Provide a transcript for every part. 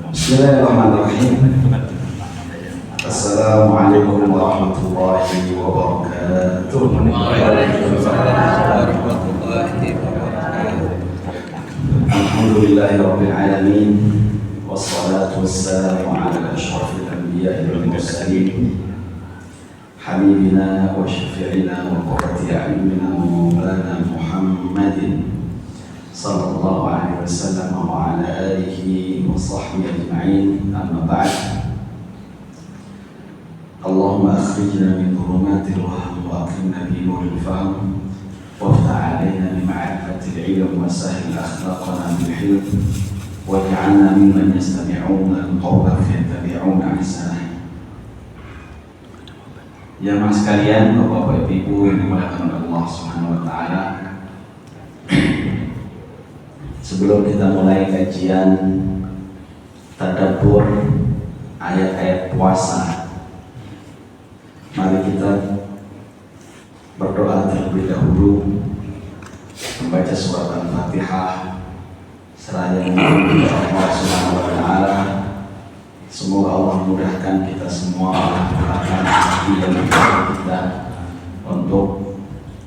Bismillahirrahmanirrahim. Assalamualaikum warahmatullahi wabarakatuh. Alhamdulillahirabbil alamin. Wassalatu wassalamu ala asyrafil anbiya'i wal mursalin. Habibina wa syafi'ina wa qurrati a'yunina wa maulana Muhammadin sallallahu alaihi wasallam wa ala alihi wa sahbihi ajma'in. Amma ba'd. Allahumma akhrijna min dhulumatil wahm wa akrimna bi nuril fahm waftah 'alaina bi ma'rifatil 'ilm wa sahhil akhlaqana bil hilm waj'alna mimman yastami'una al-qawla fayattabi'una ahsanah. Jamaah sekalian, Bapak Ibu yang dimuliakan oleh Allah Subhanahu wa taala. Sebelum kita mulai kajian tadabbur ayat-ayat puasa, mari kita berdoa terlebih dahulu, membaca surat Al-Fatihah seraya memohon Allah Subhanahu wa taala. Semoga Allah mudahkan kita semua, mudahkan hati dan kita untuk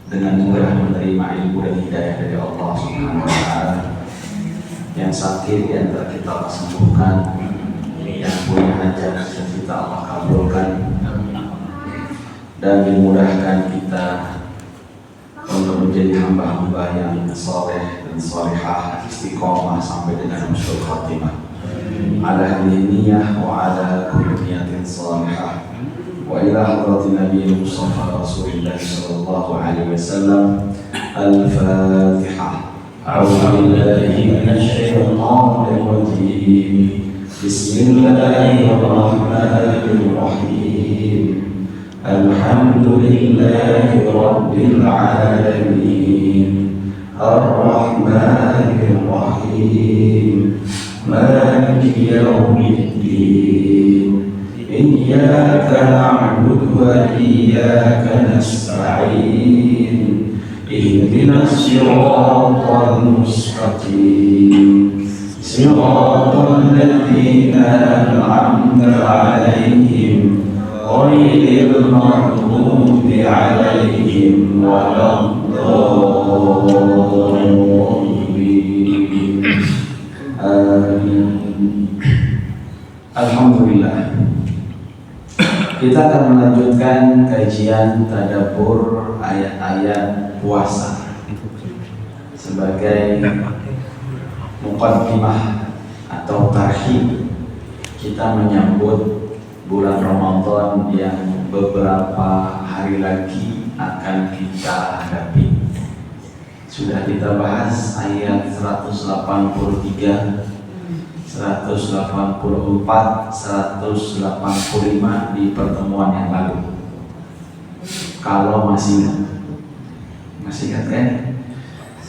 dengan mudah menerima ilmu dan hidayah dari Allah Subhanahu wa taala. Yang sakit di antara kita Allah sembuhkan, yang punya hajat kita Allah kabulkan, dan dimudahkan kita untuk menjadi hamba-hamba yang saleh dan salihah, istiqomah sampai dengan husnul khatimah. Ala hadhihi niyyah wa ala kulli niyatin salihah. Wa ila hadratin nabiyil mustafa Rasulillah sallallahu alaihi wasallam. Al-Fatihah. A'udzu billahi minasy syaithanir rajim. Bismillahirrahmanirrahim. Alhamdulillahi rabbil alamin. Ar-Rahmanir Rahim. Maliki yaumiddin. Iyyaka na'budu wa iyyaka nasta'in. Ihdinas siratal mustaqim. Siratal ladzina an'amta 'alaihim ghairil maghdubi 'alaihim waladdallin. Alhamdulillah. Kita akan melanjutkan kajian tadabbur ayat-ayat puasa sebagai muqaddimah atau tarhib kita menyambut bulan Ramadan yang beberapa hari lagi akan kita hadapi. Sudah kita bahas ayat 183, 184, 185 di pertemuan yang lalu. Kalau masih ingat kan?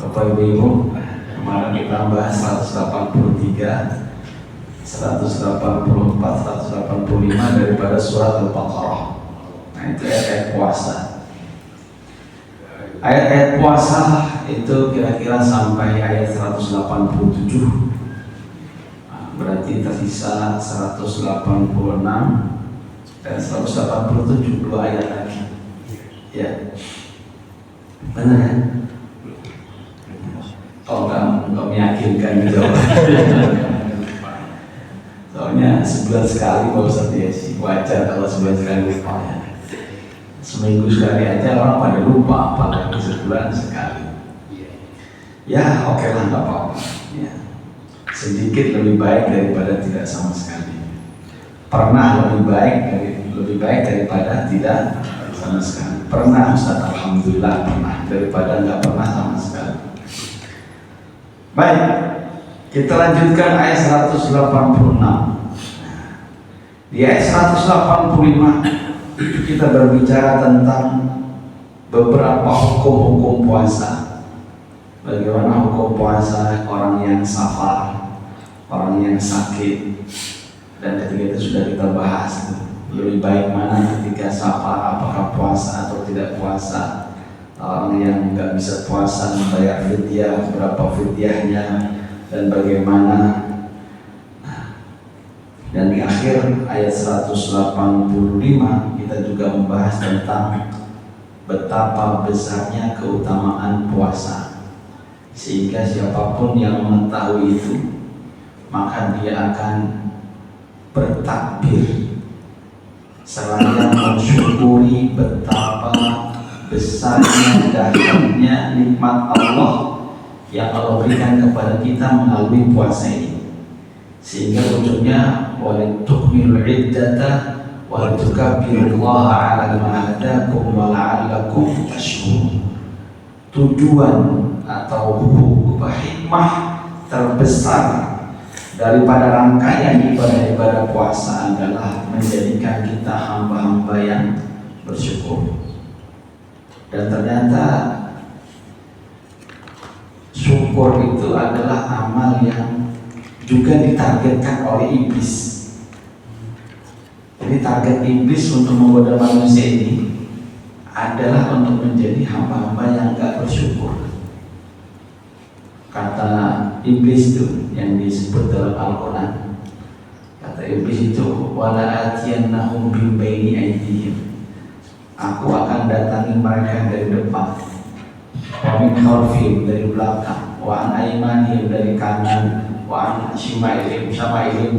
Bapak Ibu, kemarin kita bahas 183, 184, 185 daripada surat Al-Baqarah. Nah, itu ayat puasa. Ayat-ayat puasa itu kira-kira sampai ayat 187. Berarti tersisa 186 dan 187, 2 ayat lagi. Ya, benar kan? Kalau nggak meyakinkan jawaban. Soalnya sebulan sekali Pak Ustadz ya sih, wajar kalau sebulan sekali lupa ya. Seminggu sekali aja orang pada lupa, apalagi sebulan sekali. Ya oke lah, nggak apa-apa. Ya. Sedikit lebih baik daripada tidak sama sekali. Pernah lebih baik daripada tidak sama sekali. Pernah Ustaz, alhamdulillah pernah, daripada nggak pernah sama sekali. Baik, kita lanjutkan ayat 186. Di ayat 185 kita berbicara tentang beberapa hukum-hukum puasa. Bagaimana hukum puasa orang yang safar, orang yang sakit. Dan ketika itu sudah kita bahas, lebih baik mana ketika safar, apakah puasa atau tidak puasa. Orang yang nggak bisa puasa membayar fidyah, berapa fidyahnya dan bagaimana. Dan di akhir ayat 185 kita juga membahas tentang betapa besarnya keutamaan puasa, sehingga siapapun yang mengetahui itu maka dia akan bertakbir seraya mensyukuri betapa besarnya dahsyatnya nikmat Allah yang Allah berikan kepada kita melalui puasa ini, sehingga ujungnya walitukmilul iddata walitukabbirullaha ala ma hadakum wa la'allakum tashkurun. Tujuan atau hikmah terbesar daripada rangkaian ibadah-ibadah puasa adalah menjadikan kita hamba-hamba yang bersyukur. Dan ternyata syukur itu adalah amal yang juga ditargetkan oleh iblis. Jadi target iblis untuk menggoda manusia ini adalah untuk menjadi hamba-hamba yang gak bersyukur. Kata iblis itu yang disebut dalam Al-Quran, kata iblis itu wala atiyannahum min baini aydihim, aku akan datangi mereka dari depan, wa min khalfihim dari belakang, wa an aymanihim dari kanan, wa an shimailihim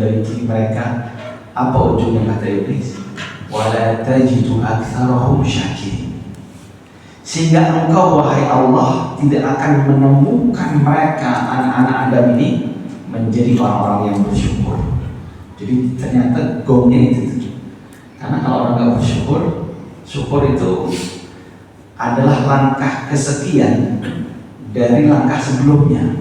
dari kiri mereka. Apa ujungnya kata iblis? Wala tajidu aktsarahum syakirin, sehingga engkau wahai Allah tidak akan menemukan mereka anak-anak Adam ini menjadi orang-orang yang bersyukur. Jadi ternyata gongnya itu, karena kalau orang nggak bersyukur, syukur itu adalah langkah kesekian dari langkah sebelumnya.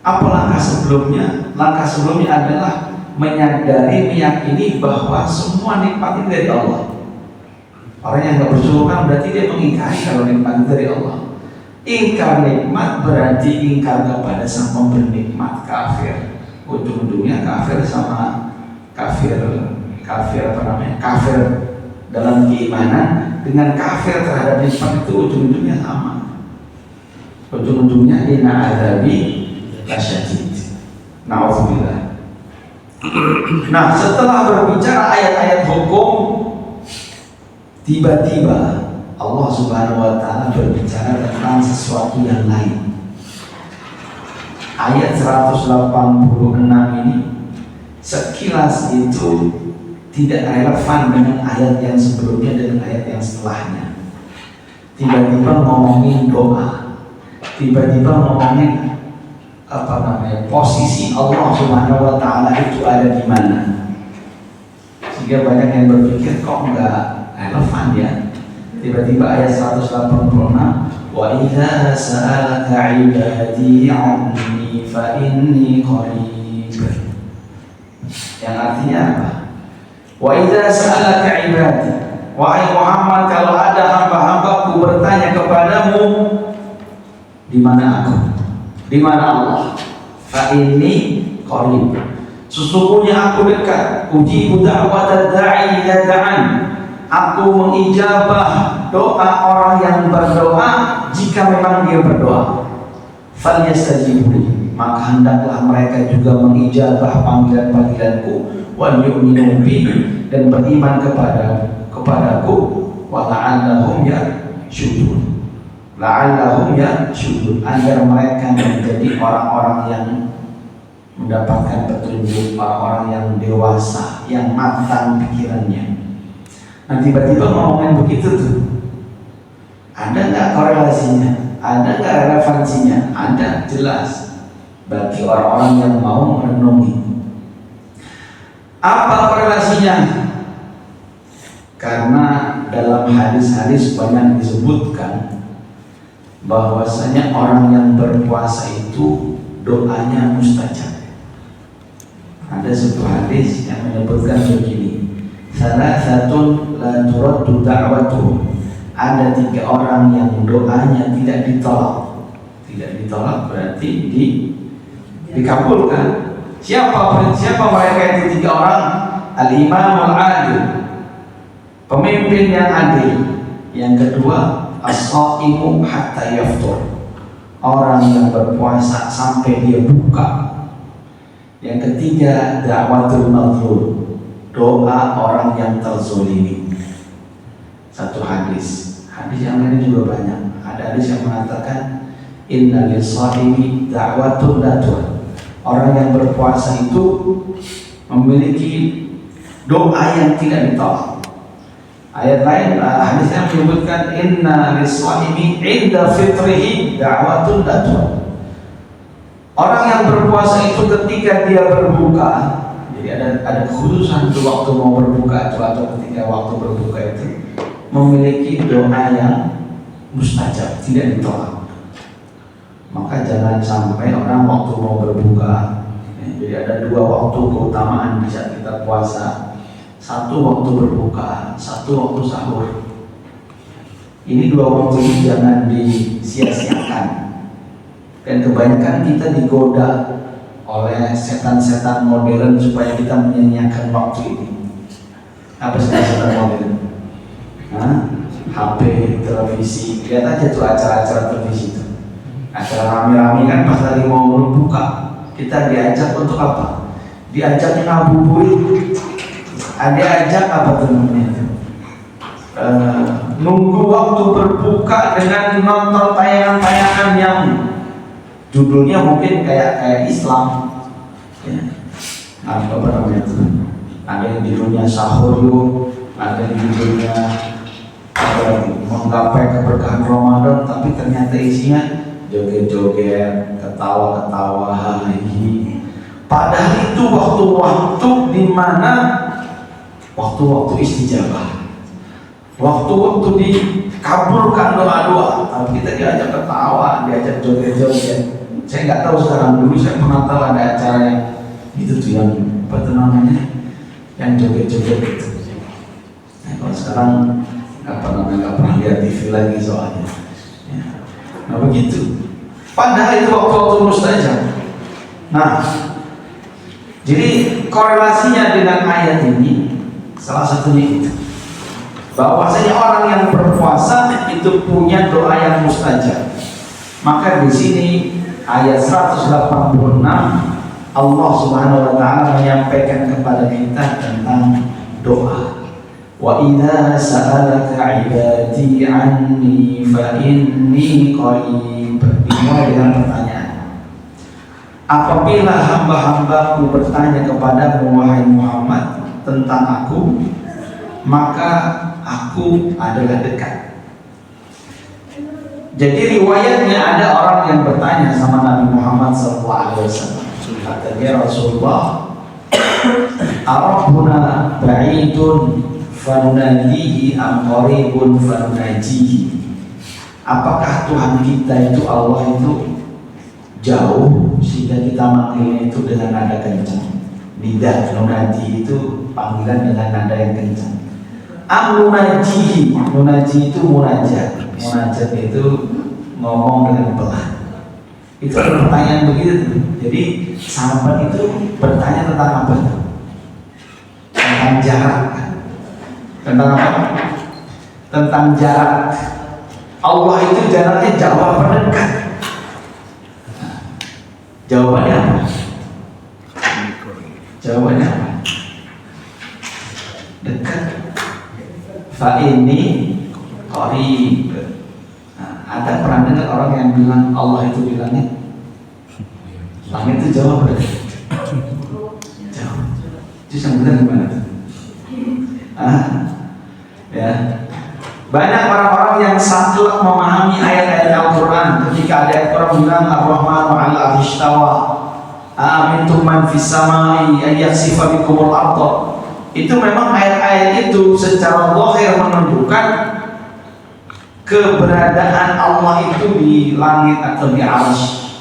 Apa langkah sebelumnya? Langkah sebelumnya adalah menyadari, meyakini bahwa semua nikmat itu dari Allah. Orang yang nggak bersyukur kan berarti dia mengingkari kalau nikmat itu dari Allah. Ingkar nikmat berarti ingkar kepada sang pemberi nikmat, kafir. Ujung-ujungnya kafir sama kafir apa namanya? Kafir dalam keimanan dengan kafir terhadap nikmat itu ujung-ujungnya sama. Ujung-ujungnya inna azabi lasyadid. Na'udzubillah. Nah, setelah berbicara ayat-ayat hukum, tiba-tiba Allah Subhanahu wa Ta'ala berbicara tentang sesuatu yang lain. Ayat 186 ini sekilas itu tidak relevan dengan ayat yang sebelumnya dan ayat yang setelahnya. Tiba-tiba ngomongin doa, tiba-tiba ngomongin posisi Allah Subhanahu wa Ta'ala itu ada di mana, sehingga banyak yang berpikir kok enggak relevan ya. Tiba-tiba ayat 186, wa idza sa'alaka 'ibadi 'anni fa inni qarib, yang artinya apa? Wa idza sa'alaka 'ibadi, wahai Muhammad, kalau ada hamba-hambaku bertanya kepadamu, di mana aku? Di mana Allah? Fa inni qarib, sesungguhnya aku dekat. Ujibu da'watad da'i idza da'an, aku mengijabah doa orang yang berdoa jika memang dia berdoa. Falyastajibu li, maka hendaklah mereka juga mengijabah panggilan-panggilanku, wa yu'minu bi, dan beriman kepadaku, wa la'allahum yarshudun, la'allahum yarshudun, agar mereka menjadi orang-orang yang mendapatkan petunjuk, orang-orang yang dewasa, yang matang pikirannya. Nah, tiba-tiba ngomongin begitu tuh, ada nggak korelasinya? Ada nggak relevansinya? Ada, jelas bagi orang-orang yang mau merenungi. Apa korelasinya? Karena dalam hadis-hadis banyak disebutkan bahwasanya orang yang berpuasa itu doanya mustajab. Ada sebuah hadis yang menyebutkan begini, salasatun la turaddu da'watuhum, ada 3 orang yang doanya tidak ditolak. Tidak ditolak berarti dikabulkan. Siapa mereka itu 3 orang? Al-imamul adil, pemimpin yang adil. Yang kedua, as-shaimu hatta yaftur, orang yang berpuasa sampai dia buka. Yang ketiga, da'watul mazlum, doa orang yang terzolimi. Satu hadis yang lain juga banyak. Ada hadis yang mengatakan inna lis-shaimi da'watun la turad. Orang yang berpuasa itu memiliki doa yang tidak ditolak. Ayat lain, hadisnya menyebutkan inna lis-shaimi 'inda fitrihi da'watun la turad. Orang yang berpuasa itu ketika dia berbuka, jadi ada kekhususan di waktu mau berbuka atau ketika waktu berbuka itu memiliki doa yang mustajab, tidak ditolak. Maka jangan sampai orang waktu mau berbuka, jadi ada dua waktu keutamaan di saat kita puasa. Satu waktu berbuka, satu waktu sahur. Ini dua waktu ini jangan disia-siakan. Dan kebanyakan kita digoda oleh setan-setan modern supaya kita menyanyiakan waktu ini. Apa setan modern? HP, televisi, lihat aja tuh acara-acara televisi itu. Acara rame-rame kan pas lagi mau berbuka, kita diajak untuk apa? Diajak ngabuburit, diajak apa tuh namanya? Nunggu waktu berbuka dengan nonton tayangan-tayangan yang judulnya mungkin kayak Islam, ya. Apa namanya itu? Ada yang judulnya sahur yuk, ada yang judulnya menggapai keberkahan Ramadan, tapi ternyata isinya joget-joget, ketawa-ketawa, hahi. Padahal itu waktu-waktu di mana waktu-waktu istijabah, waktu-waktu dikabulkan doa-doa, tapi kita diajak ketawa, diajak joget-joget. Saya nggak tahu sekarang, dulu saya pernah tahu ada acara yang itu tuh yang apa tuh namanya, yang joget-joget itu. Nah, kalau sekarang nggak pernah lihat TV lagi soalnya. Ya. Nah begitu. Padahal itu waktu-waktu mustajab. Nah, jadi korelasinya dengan ayat ini salah satunya itu, bahwasanya orang yang berpuasa itu punya doa yang mustajab. Maka di sini ayat 186 Allah Subhanahu wa taala menyampaikan kepada kita tentang doa. Wa idza sa'alaka 'ibadi 'anni fa inni qarib. Dimulai dengan pertanyaan. Apabila hamba-hambaku bertanya kepadamu wahai Muhammad tentang aku, maka aku adalah dekat. Jadi riwayatnya ada orang yang bertanya sama Nabi Muhammad SAW. Katanya Rasulullah, Arabuna ba'idun fanunadihi am qaribun fanunajihi. Apakah Tuhan kita itu Allah itu jauh sehingga kita manggilnya itu dengan nada kencang? Nida, nunadi itu panggilan dengan nada yang kencang. Am nunajihi, nunaji itu munajat. Munajat itu ngomong dengan pelan. Itu pertanyaan begitu. Jadi sahabat itu bertanya tentang apa? Tentang jarak. Tentang apa? Tentang jarak. Allah itu jaraknya jauh apa dekat? Jawabannya apa? Jawabannya apa? Dekat. Fa ini qarib. Ada pernah dengar orang yang bilang Allah itu di langit? Langit itu jauh apa dekat? Jauh. Terus yang benar gimana? Ya. Banyak orang-orang yang saklek memahami ayat-ayat Al-Quran. Ketika ada ayat Quran bilang Ar-Rahmanu 'ala al-'arsy istawa, amintum man fis samai ay yakhsifa bikumul ardh. Itu memang ayat-ayat itu secara zahir menunjukkan keberadaan Allah itu di langit atau di arsy.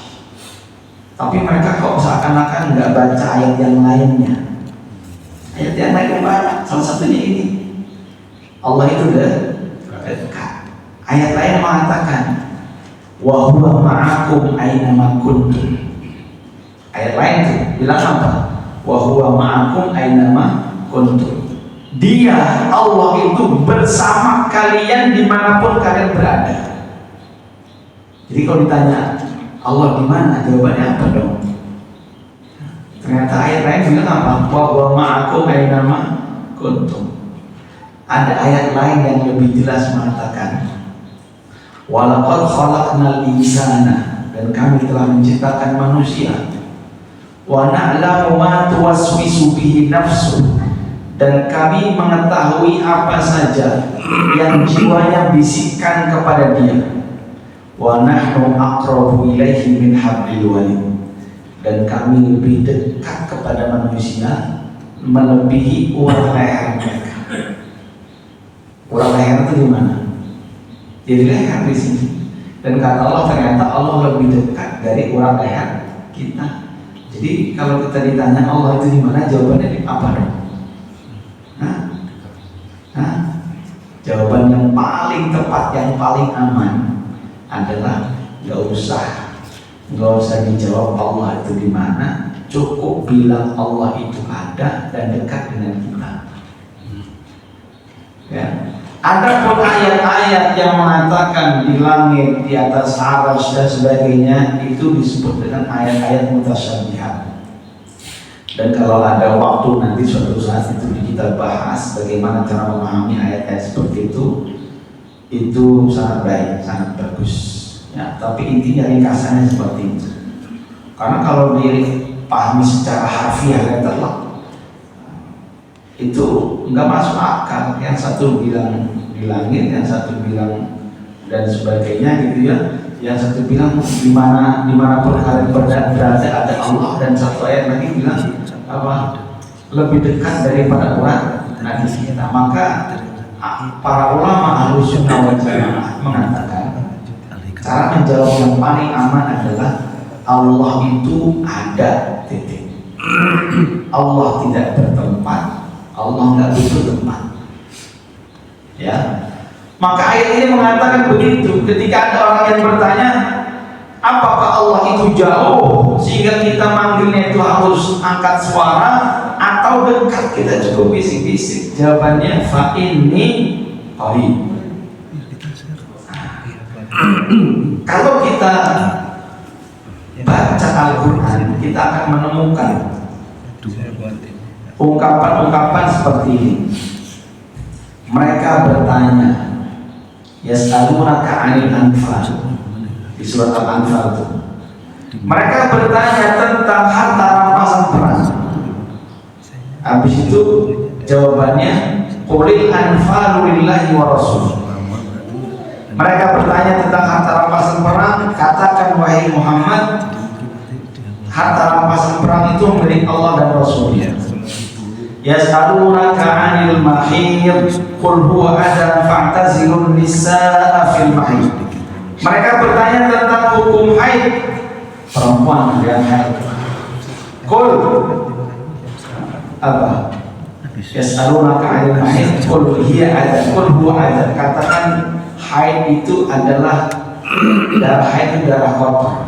Tapi mereka kok seakan-akan nggak baca ayat yang lainnya. Ayat yang lain banyak. Salah satunya ini, Allah itu dekat. Ayat lain mengatakan wa huwa ma'akum aina ma kuntum. Ayat lain itu bilang apa? Wa huwa ma'akum aina ma kuntum. Dia Allah itu bersama kalian dimanapun kalian berada. Jadi kalau ditanya Allah di mana, jawabannya apa dong? Ternyata ayat lain bilang apa? Wa ma'akum aynama kuntum. Ada ayat lain yang lebih jelas mengatakan walaqad khalaqnal insana, dan kami telah menciptakan manusia, wa na'lamu ma tuwaswisu bihi nafsu, dan kami mengetahui apa saja yang jiwanya bisikkan kepada dia, wa nahnu aqrabu ilaihi min hablil warid, dan kami lebih dekat kepada manusia melebihi urat leher mereka. Urat leher itu di mana? Jadi leher di sini. Dan kata Allah, ternyata Allah lebih dekat dari urat leher kita. Jadi kalau kita ditanya Allah itu di mana, jawabannya apa dong? Jawaban yang paling tepat, yang paling aman adalah nggak usah dijawab Allah itu di mana. Cukup bilang Allah itu ada dan dekat dengan kita. Ya. Ada pun ayat-ayat yang mengatakan di langit, di atas arsy dan sebagainya, itu disebut dengan ayat-ayat mutasyabihat. Dan kalau ada waktu nanti suatu saat itu kita bahas bagaimana cara memahami ayat-ayat seperti itu sangat baik, sangat bagus. Ya, tapi intinya ringkasannya seperti itu. Karena kalau dipahami secara harfiah dan telak, itu nggak masuk akal. Yang satu bilang di langit, yang satu bilang dan sebagainya gitu ya. Yang satu bilang dimanapun kalian berada ada Allah, dan satu ayat lagi bilang apa? Lebih dekat daripada urat nadi kita. Maka para ulama Ahlus Sunnah wal Jamaah mengatakan cara menjawab yang paling aman adalah Allah itu ada, titik. Allah tidak bertempat, Allah nggak butuh tempat. Ya, maka ayat ini mengatakan begitu. Ketika ada orang yang bertanya, apakah Allah itu jauh sehingga kita manggilnya itu harus angkat suara atau dekat, kita cukup bisik-bisik? Jawabannya fa inni qarib. Kalau kita baca Al-Quran, kita akan menemukan ungkapan-ungkapan seperti ini. Mereka bertanya, yas'alunaka 'anil anfal, di surat Al-Anfal itu. Mereka bertanya tentang harta rampasan perang. Habis itu jawabannya qulil anfalu lillahi wa rasul. Mereka bertanya tentang harta rampasan perang, katakan wahai Muhammad, harta rampasan perang itu milik Allah dan Rasulnya. Yas'alunaka 'anil mahid, qul huwa adan fa'tazilun nisaa fil mahid. Mereka bertanya tentang hukum haid, perempuan yang haid. Qul apa? Yas'alunaka 'anil mahid, qul hiya adan, qul huwa adan. Katakan haid itu adalah darah haid, itu darah kotor.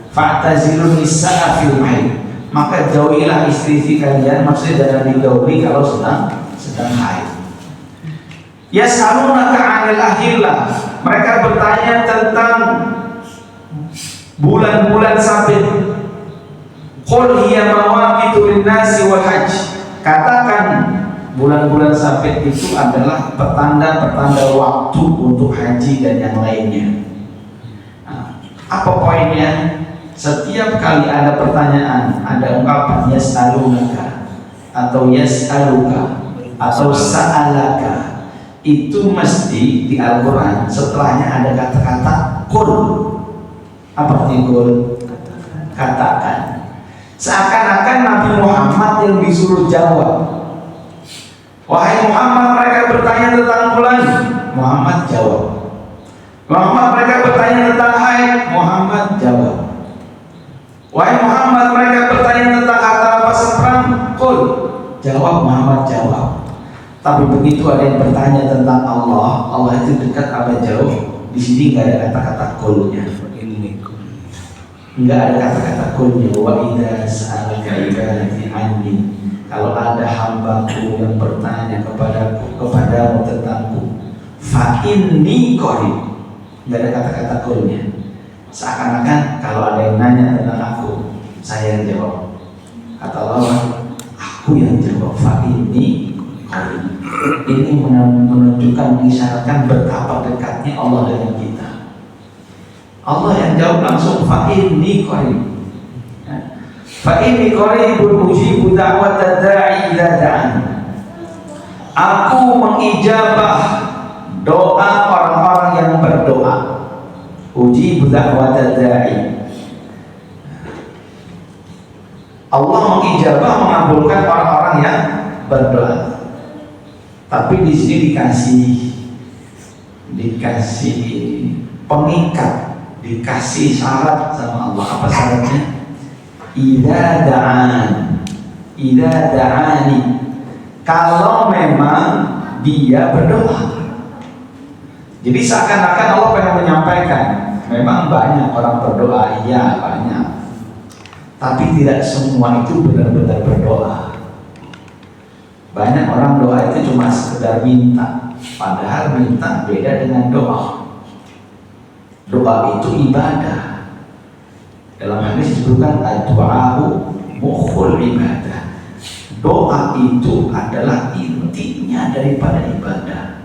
Fa'tazilun nisaa fil mahid, maka jauhilah istri-istri kalian, maksudnya jangan dijauhi kalau sedang haid. Yas'alunaka 'anil ahillah, mereka bertanya tentang bulan-bulan sabit. Qul hiya mawaqitu lin-nasi wal hajj. Katakan bulan-bulan sabit itu adalah petanda-petanda waktu untuk haji dan yang lainnya. Nah, apa poinnya? Setiap kali ada pertanyaan, ada ungkapan yas'alunaka atau yas'aluka atau sa'alaka, itu mesti di Al-Quran setelahnya ada kata-kata qul. Apa arti qul? Katakan. Seakan-akan Nabi Muhammad yang disuruh jawab. Wahai Muhammad, mereka bertanya tentang bulan, Muhammad jawab. Muhammad, mereka bertanya tentang haid, Muhammad jawab. Wahai Muhammad, mereka bertanya tentang harta rampasan perang, qul, jawab. Muhammad jawab. Tapi begitu ada yang bertanya tentang Allah, Allah itu dekat apa jauh? Di sini nggak ada kata-kata qulnya. Nggak ada kata-kata qulnya. Wa idza sa'alaka ibadi anni, kalau ada hambaku yang bertanya kepadamu tentangku, fa inni qarib, nggak ada kata-kata qulnya. Seakan-akan kalau ada yang nanya tentang aku, saya yang jawab. Kata Allah, aku yang jawab. Ini menunjukkan, mengisyaratkan betapa dekatnya Allah dengan kita. Allah yang jawab langsung, ini qarib. Ini qaribun ujibu da'watad da'i idza da'an. Aku mengijabah doa orang-orang yang berdoa. Ujibu da'watad da'i. Allah mengijabah, mengabulkan orang-orang yang berdoa. Tapi di sini dikasih pengikat, dikasih syarat sama Allah. Apa syaratnya? Idza da'ani, kalau memang dia berdoa. Jadi seakan-akan Allah pengen menyampaikan, memang banyak orang berdoa, iya banyak, tapi tidak semua itu benar-benar berdoa. Banyak orang doa itu cuma sekedar minta, padahal minta beda dengan doa. Doa itu ibadah. Dalam hadis disebutkan ad-du'a'u mukhul ibadah. Doa itu adalah intinya daripada ibadah.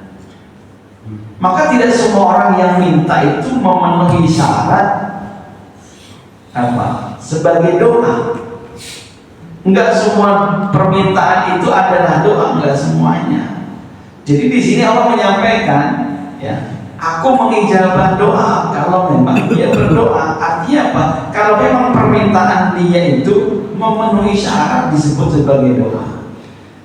Maka tidak semua orang yang minta itu memenuhi syarat apa? Sebagai doa. Enggak semua permintaan itu adalah doa, enggak semuanya. Jadi di sini Allah menyampaikan, ya, aku mengijabah doa kalau memang dia berdoa. Artinya apa? Kalau memang permintaan dia itu memenuhi syarat disebut sebagai doa.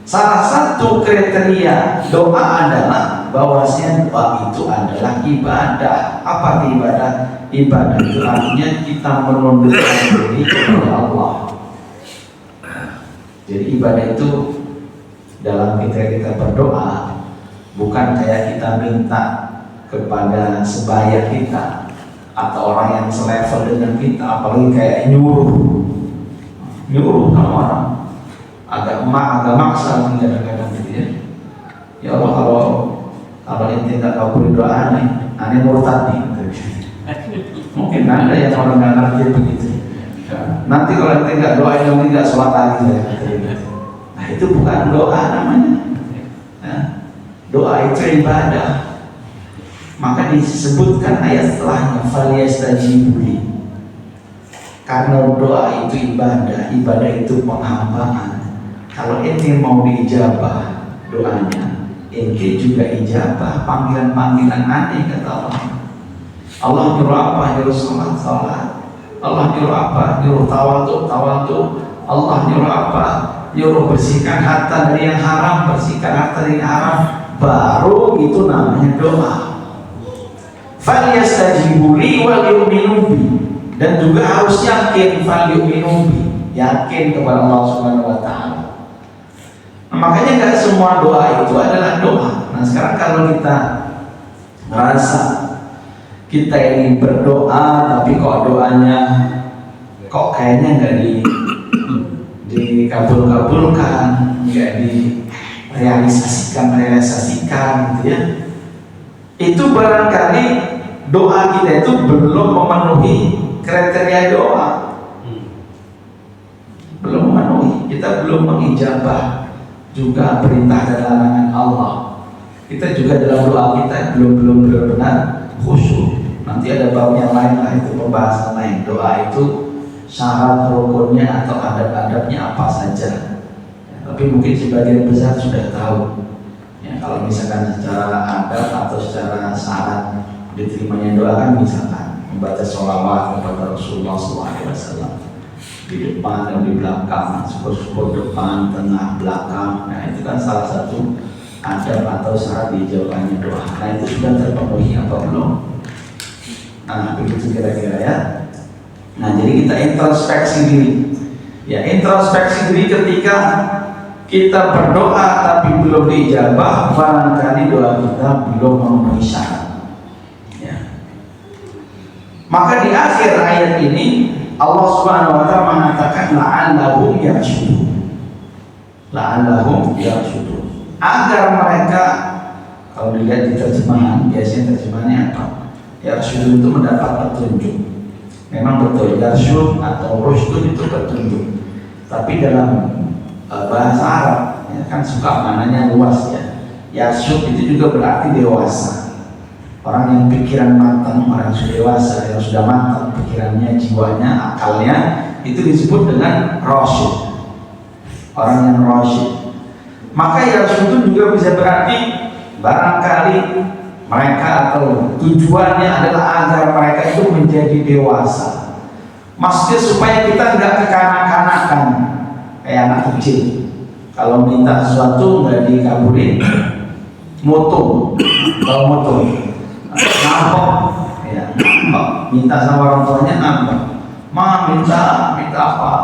Salah satu kriteria doa adalah bahwasanya doa itu adalah ibadah. Apa itu ibadah? Ibadah itu artinya kita menundukkan diri kepada Allah. Jadi ibadah itu dalam kita berdoa bukan kayak kita minta kepada sebaya kita atau orang yang selevel dengan kita, apalagi kayak nyuruh sama orang agak maksa kadang-kadang gitu ya. Ya Allah, kalau ente nggak kabul doa aneh murtad nih. Mungkin ada yang orang nggak ngerti begitu. Nanti kalau ente nggak doain, nanti nggak sholat lagi ya. Nah itu bukan doa namanya. Nah, doa itu ibadah. Maka disebutkan ayat setelahnya, falyastajibu li. Karena doa itu ibadah, ibadah itu penghambaan. Kalau ente mau diijabah doanya, ente juga ijabah panggilan-panggilan aneh kata Allah. Allah nyuruh apa? Nyuruh sholat. Allah nyuruh apa? Nyuruh tawadu. Allah nyuruh apa? Nyuruh bersihkan harta dari yang haram, bersihkan harta dari yang haram. Baru itu namanya doa. Falyastajibu li wal yu'minu bi. Dan juga harus yakin, fal yu'minu bi, yakin kepada Allah Subhanahu wa taala. Nah, makanya enggak semua doa itu adalah doa. Nah, sekarang kalau kita merasa kita ini berdoa tapi kok doanya kok kayaknya enggak dikabulkan, enggak direalisasikan gitu ya. Itu barangkali doa kita itu belum memenuhi kriteria doa. Belum memenuhi, kita belum mengijabah juga perintah dan larangan Allah. Kita juga dalam doa kita belum benar-benar khusyuk. Nanti ada bab yang lain lah, itu pembahasan lain. Doa itu syarat rukunnya atau adab-adabnya apa saja. Ya, tapi mungkin sebagian besar sudah tahu. Ya, kalau misalkan secara adab atau secara syarat diterimanya doa kan misalkan membaca sholawat kepada Rasulullah SAW di depan dan di belakang, syukur depan, tengah, belakang. Nah itu kan salah satu adab atau syarat dijawabnya doa. Nah itu sudah terpenuhi apa belum? Nah begitu kira-kira ya. Nah jadi kita introspeksi diri. Ya introspeksi diri ketika kita berdoa tapi belum diijabah, barangkali doa kita belum memenuhi syarat. Maka di akhir ayat ini Allah Subhanahu wa taala mengatakan la'allahum yarshudun. Agar mereka, kalau dilihat di terjemahan, biasanya terjemahannya apa? Yarshudun itu mendapat petunjuk. Memang betul yarshud atau rushdun itu petunjuk. Tapi dalam bahasa Arab ya, kan suka mananya luas ya. Yasyub itu juga berarti dewasa. Orang yang pikiran matang, orang yang sudah dewasa, yang sudah matang pikirannya, jiwanya, akalnya, itu disebut dengan rasyid. Orang yang rasyid. Maka yasyub itu juga bisa berarti barangkali mereka atau tujuannya adalah agar mereka itu menjadi dewasa. Maksudnya supaya kita nggak kekanak-kanakan kayak anak kecil. Kalau minta sesuatu nggak dikabulin, moto, kalau moto, ngambek, ya, minta sama orang tuanya ngambek. Minta apa?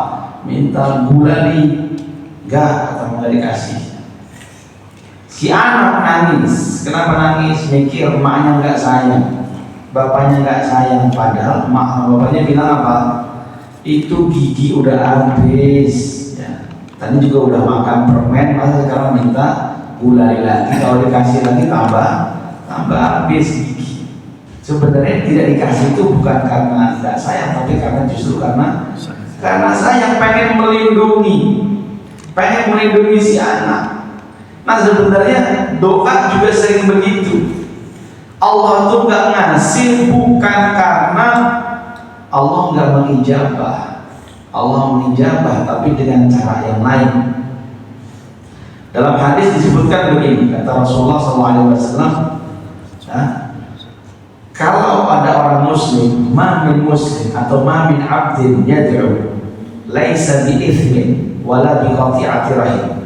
Minta gulali, nggak, atau nggak dikasih. Si anak nangis, kenapa nangis? Mikir emaknya nggak sayang, bapaknya nggak sayang. Padahal emak sama bapaknya bilang apa? Itu gigi udah habis. Ya. Tadi juga udah makan permen, masa sekarang minta gulai lagi? Kalau dikasih lagi tambah habis gigi. Sebenarnya tidak dikasih itu bukan karena nggak sayang, tapi karena justru karena sayang, pengen melindungi si anak. Nah sebenarnya doa juga sering begitu. Allah tuh nggak ngasih bukan karena Allah nggak mengijabah. Allah mengijabah tapi dengan cara yang lain. Dalam hadis disebutkan begini, kata Rasulullah SAW, kalau ada orang muslim, ma min muslim atau ma min abdin yad'u laisa bi ithmin wala bi qati'ati rahim.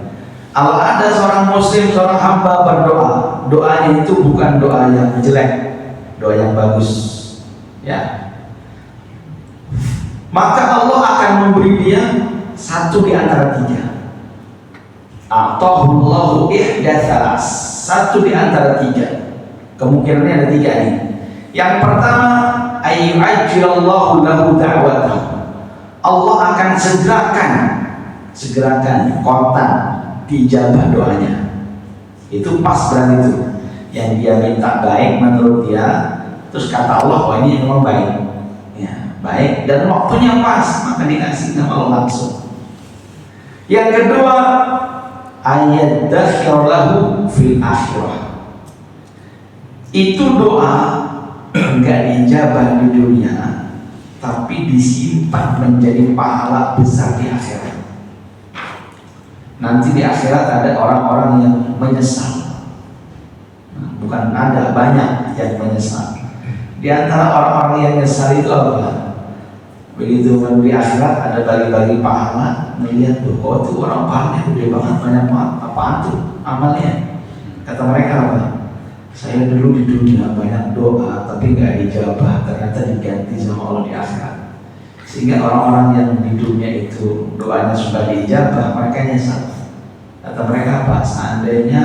Kalau ada seorang muslim, seorang hamba berdoa, doanya itu bukan doa yang jelek, doa yang bagus, ya. Maka Allah akan memberi dia satu di antara tiga. Atahullahu ihda tsalas, satu di antara tiga. Kemungkinannya ada tiga nih. Yang pertama, ayyu'ajjilallahu lahu da'watahu. Allah akan segerakan kontan dijabah doanya. Itu pas berarti itu. Yang dia minta baik menurut dia, terus kata Allah, oh ini memang baik. Ya, baik dan waktunya pas, maka dikasih sama Allah langsung. Yang kedua, ayat dakhyalahu fil akhirah. Itu doa enggak dijabah di dunia, tapi disimpan menjadi pahala besar di akhirat. Nanti di akhirat ada orang-orang yang menyesal. Bukan ada, banyak yang menyesal. Di antara orang-orang yang menyesal itu apa? Begitu di akhirat ada bagi-bagi pahala, melihat tuh, oh itu orang pahalanya gede banget, banyak banget. Apaan tuh amalnya? Kata mereka apa? Saya dulu di dunia banyak doa tapi nggak dijabah, ternyata diganti sama Allah di akhirat. Sehingga orang-orang yang di dunia itu doanya sudah dijabah, mereka nyesal. Kata mereka apa? Seandainya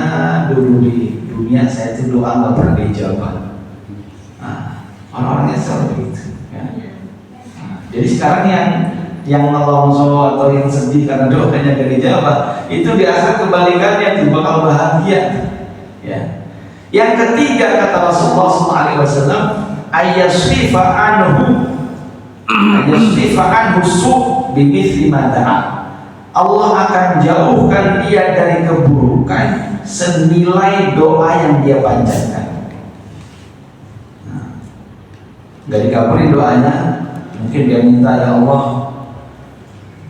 dulu di dunia saya itu doa nggak pernah dijabah. Nah, orang-orang nyesal begitu. Ya. Nah, jadi sekarang yang melongso atau yang sedih karena doanya nggak dijabah, itu di akhirat kebalikannya itu bakal bahagia. Ya. Yang ketiga kata Rasulullah SAW, ayyasrifa anhu su' bimithli ma da'a. Allah akan jauhkan dia dari keburukan senilai doa yang dia panjatkan. Nah, gak dikabulin doanya, mungkin dia minta ya Allah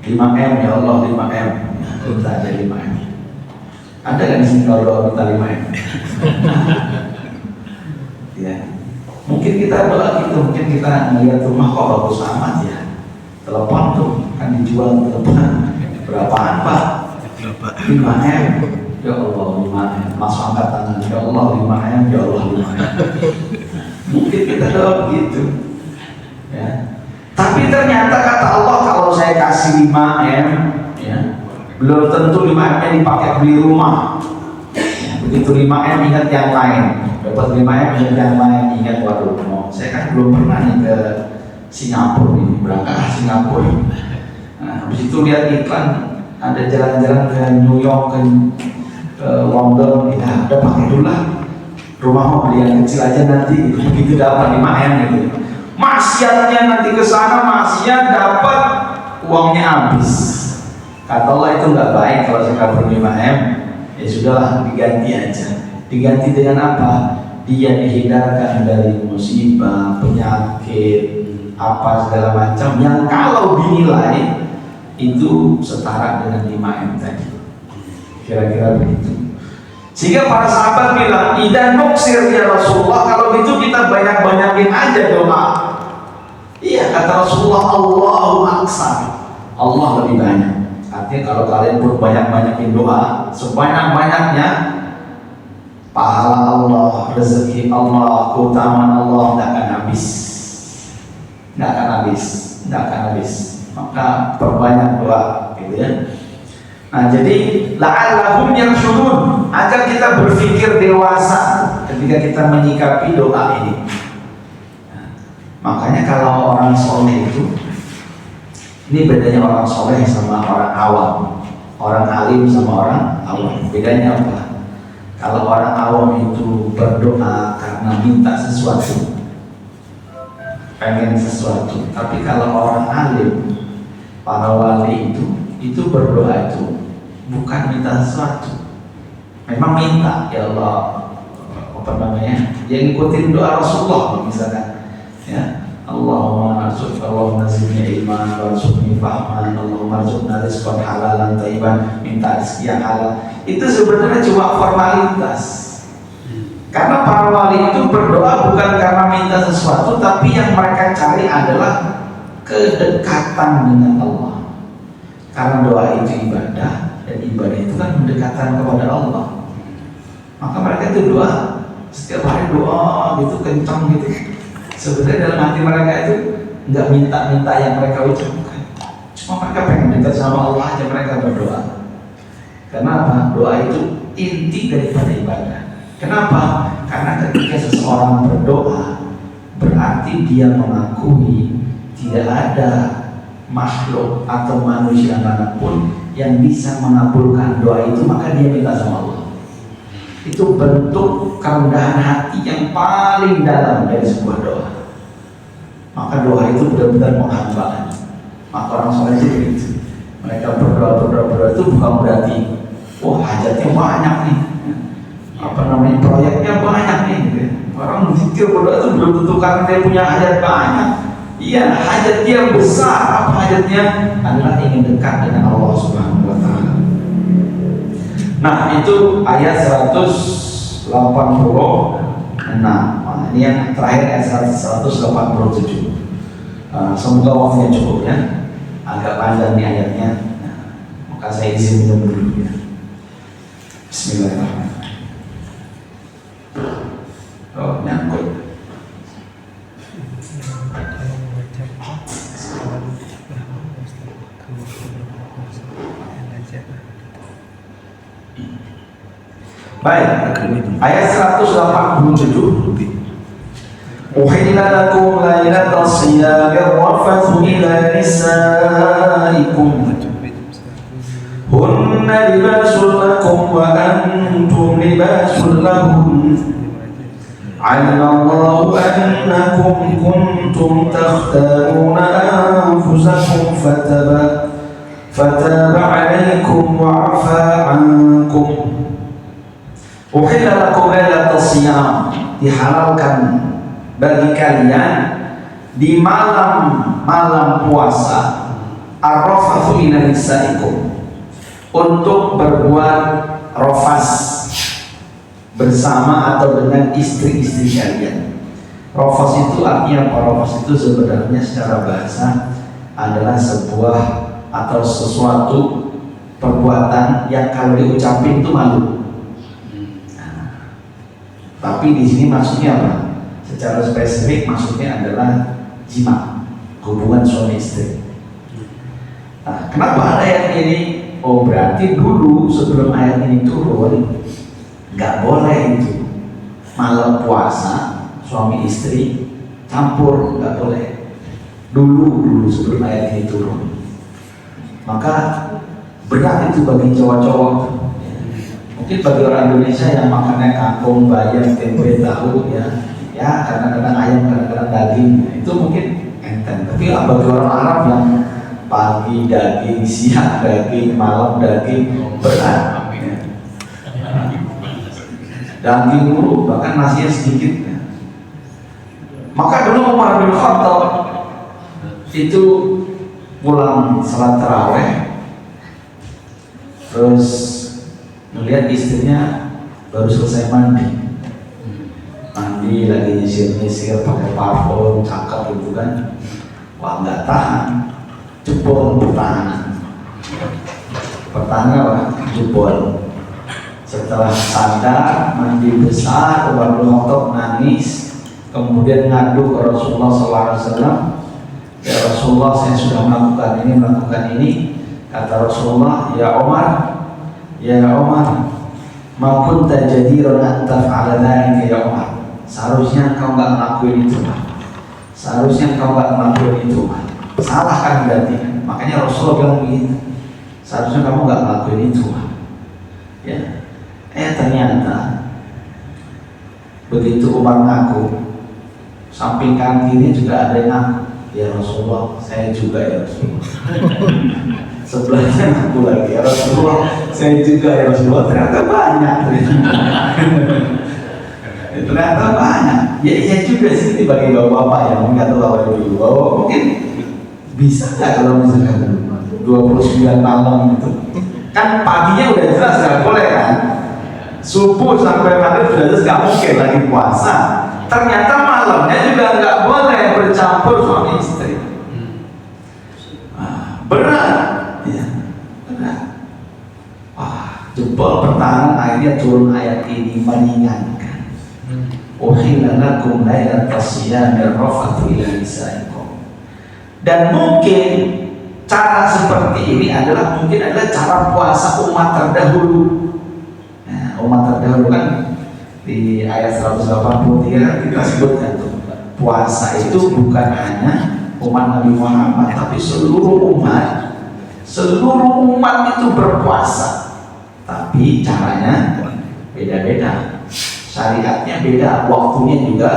5M, ya Allah 5M, minta aja 5M. Ada kan di sini kalau doa minta 5M? Ya. Mungkin kita doa gitu, mungkin kita melihat rumah kok bagus amat ya. Telepon tuh kan dijual telepon berapaan Pak? 5M. Ya Allah 5M. Langsung angkat tangan, ya Allah 5M, ya Allah 5M. Mungkin kita doa begitu. Ya. Tapi ternyata kata Allah kalau saya kasih 5M, ya, belum tentu 5M-nya dipakai beli rumah. Ya, begitu 5M ingat yang lain. Dapat 5M ingat yang lain, ingat waduh, saya kan belum pernah nih ke Singapura ini, berangkat ke Singapura. Nah, habis itu lihat iklan ada jalan-jalan ke New York, ke London, ya udah pakai dulu lah. Rumah mau beli yang kecil aja nanti, begitu dapat 5M gitu. Maksiatnya nanti ke sana, maksiat dapat uangnya habis. Kata Allah itu nggak baik kalau saya kabur 5M, ya sudahlah diganti aja. Diganti dengan apa? Dia dihindarkan dari musibah, penyakit, apa segala macam yang kalau dinilai itu setara dengan 5M tadi. Kira-kira begitu. Sehingga para sahabat bilang, "Idan nuksir ya Rasulullah, kalau gitu kita banyak-banyakin aja doa." Iya, kata Rasulullah, Allahu aksar, Allah lebih banyak. Artinya kalau kalian pun banyak-banyakin doa, sebanyak-banyaknya pahala Allah, rezeki Allah, keutamaan Allah tidak akan habis. Tidak akan habis, tidak akan habis. Maka perbanyak doa, gitu ya. Nah, jadi la'allahum yarshudun, agar kita berpikir dewasa ketika kita menyikapi doa ini. Nah, makanya kalau orang soleh itu, ini bedanya orang soleh sama orang awam, orang alim sama orang awam. Bedanya apa? Kalau orang awam itu berdoa karena minta sesuatu, pengen sesuatu. Tapi kalau orang alim, para wali itu berdoa itu bukan minta sesuatu, memang minta, ya Allah, apa namanya, yang ngikutin doa Rasulullah misalkan, ya Allahumma zidni ilman warzuqni fahman, Allahumma rzuqna rizqan halalan thayyiban, minta rezeki yang halal. Itu sebenarnya cuma formalitas. Karena para wali itu berdoa bukan karena minta sesuatu, tapi yang mereka cari adalah kedekatan dengan Allah. Karena doa itu ibadah, dan ibadah itu kan pendekatan kepada Allah. Maka mereka itu doa, setiap hari doa gitu kencang gitu. Sebenarnya dalam hati mereka itu nggak minta-minta yang mereka ucapkan, cuma mereka pengen dekat sama Allah aja, mereka berdoa. Kenapa? Doa itu inti daripada ibadah. Kenapa? Karena ketika seseorang berdoa, berarti dia mengakui tidak ada makhluk atau manusia manapun yang bisa mengabulkan doa itu, maka dia minta sama Allah. Itu bentuk kerendahan hati yang paling dalam dari sebuah doa. Maka doa itu benar-benar menghambakan. Maka orang soleh itu begitu. Mereka berdoa itu bukan berarti, wah hajatnya banyak nih, apa namanya, proyeknya banyak nih gitu. Orang zikir berdoa itu belum tentu karena dia punya hajat banyak. Iya, hajat dia besar. Apa hajatnya? Adalah ingin dekat dengan Allah Subhanahu wa Ta'ala. Nah, itu ayat 186. Nah, ini yang terakhir ayat 187. Semoga waktunya cukup ya. Agak panjang nih ayatnya. Nah, maka saya izin minum dulu ya. Bismillahirrahmanirrahim. Oh, nyangkut. Baik, ayat 187. Uhilla lakum lailatas siyamir rafathu ila nisaikum hunna libasun lakum wa antum libasun lahum. Alima Allahu annakum kuntum takhtaruna anfusakum fataba alaikum wa afa ankum. Uhilla lakum lailatas siyam, dihalalkan bagi kalian di malam puasa ar-rafathu ila nisaikum, untuk berbuat rafas bersama atau dengan istri-istri kalian. Rafas itu artinya apa? Rafas itu sebenarnya secara bahasa adalah sebuah atau sesuatu perbuatan yang kalau diucapin itu malu. Tapi di sini maksudnya apa? Secara spesifik maksudnya adalah jima, hubungan suami istri. Nah, kenapa ada ayat ini? Oh, berarti dulu sebelum ayat ini turun nggak boleh itu malam puasa suami istri campur, nggak boleh. Dulu sebelum ayat ini turun. Maka berat itu bagi cowok-cowok. Mungkin bagi orang Indonesia yang makannya kangkung, bayam, tempe, tahu ya kadang-kadang ayam, kadang-kadang daging, itu mungkin enteng. Tapi bagi orang Arab yang pagi daging, siang daging, malam daging, berat. Daging mulu, bahkan nasinya sedikit. Maka dulu Umar bin Khattab itu pulang salat taraweh, terus melihat istrinya baru selesai mandi lagi nyisir-nyisir pakai parfum, cakep gitu kan. Wah, nggak tahan, jebol pertahanan apa? Jebol. Setelah sadar, mandi besar, Umar bin Khattab nangis, kemudian ngadu ke Rasulullah SAW. Ya Rasulullah, saya sudah melakukan ini. Kata Rasulullah, ya Umar, ma kunta jadiran an taf'ala dzalika ya Umar. Seharusnya engkau nggak ngelakuin itu, salah kan berarti. Makanya Rasulullah bilang begitu, seharusnya kamu nggak ngelakuin itu. Ya, ternyata begitu Umar ngaku, samping kanan kiri juga ada yang ngaku, ya Rasulullah, saya juga ya Rasulullah. Sebelahnya ngaku lagi, ya Rasulullah, saya juga ya Rasulullah. Ternyata banyak. Ternyata banyak. Ya iya juga sih, ini bagi bapak-bapak yang nggak tahu apa itu. Bapak mungkin bisa nggak kalau misalkan 29 malam itu, kan paginya udah jelas nggak boleh kan, subuh sampai maghrib sudah jelas nggak mungkin lagi puasa. Ternyata malamnya juga nggak boleh bercampur suami istri. Berat, ya berat. Wah, jebol pertahanan akhirnya turun ayat ini meringankan. Uhilla lakum lailatas siyamir rafathu ila nisaikum. Dan mungkin cara seperti ini adalah cara puasa umat terdahulu. Nah, umat terdahulu kan di ayat 183 kita sebutkan tuh, puasa itu bukan hanya umat Nabi Muhammad, tapi seluruh umat itu berpuasa. Tapi caranya beda-beda. Syariatnya beda, waktunya juga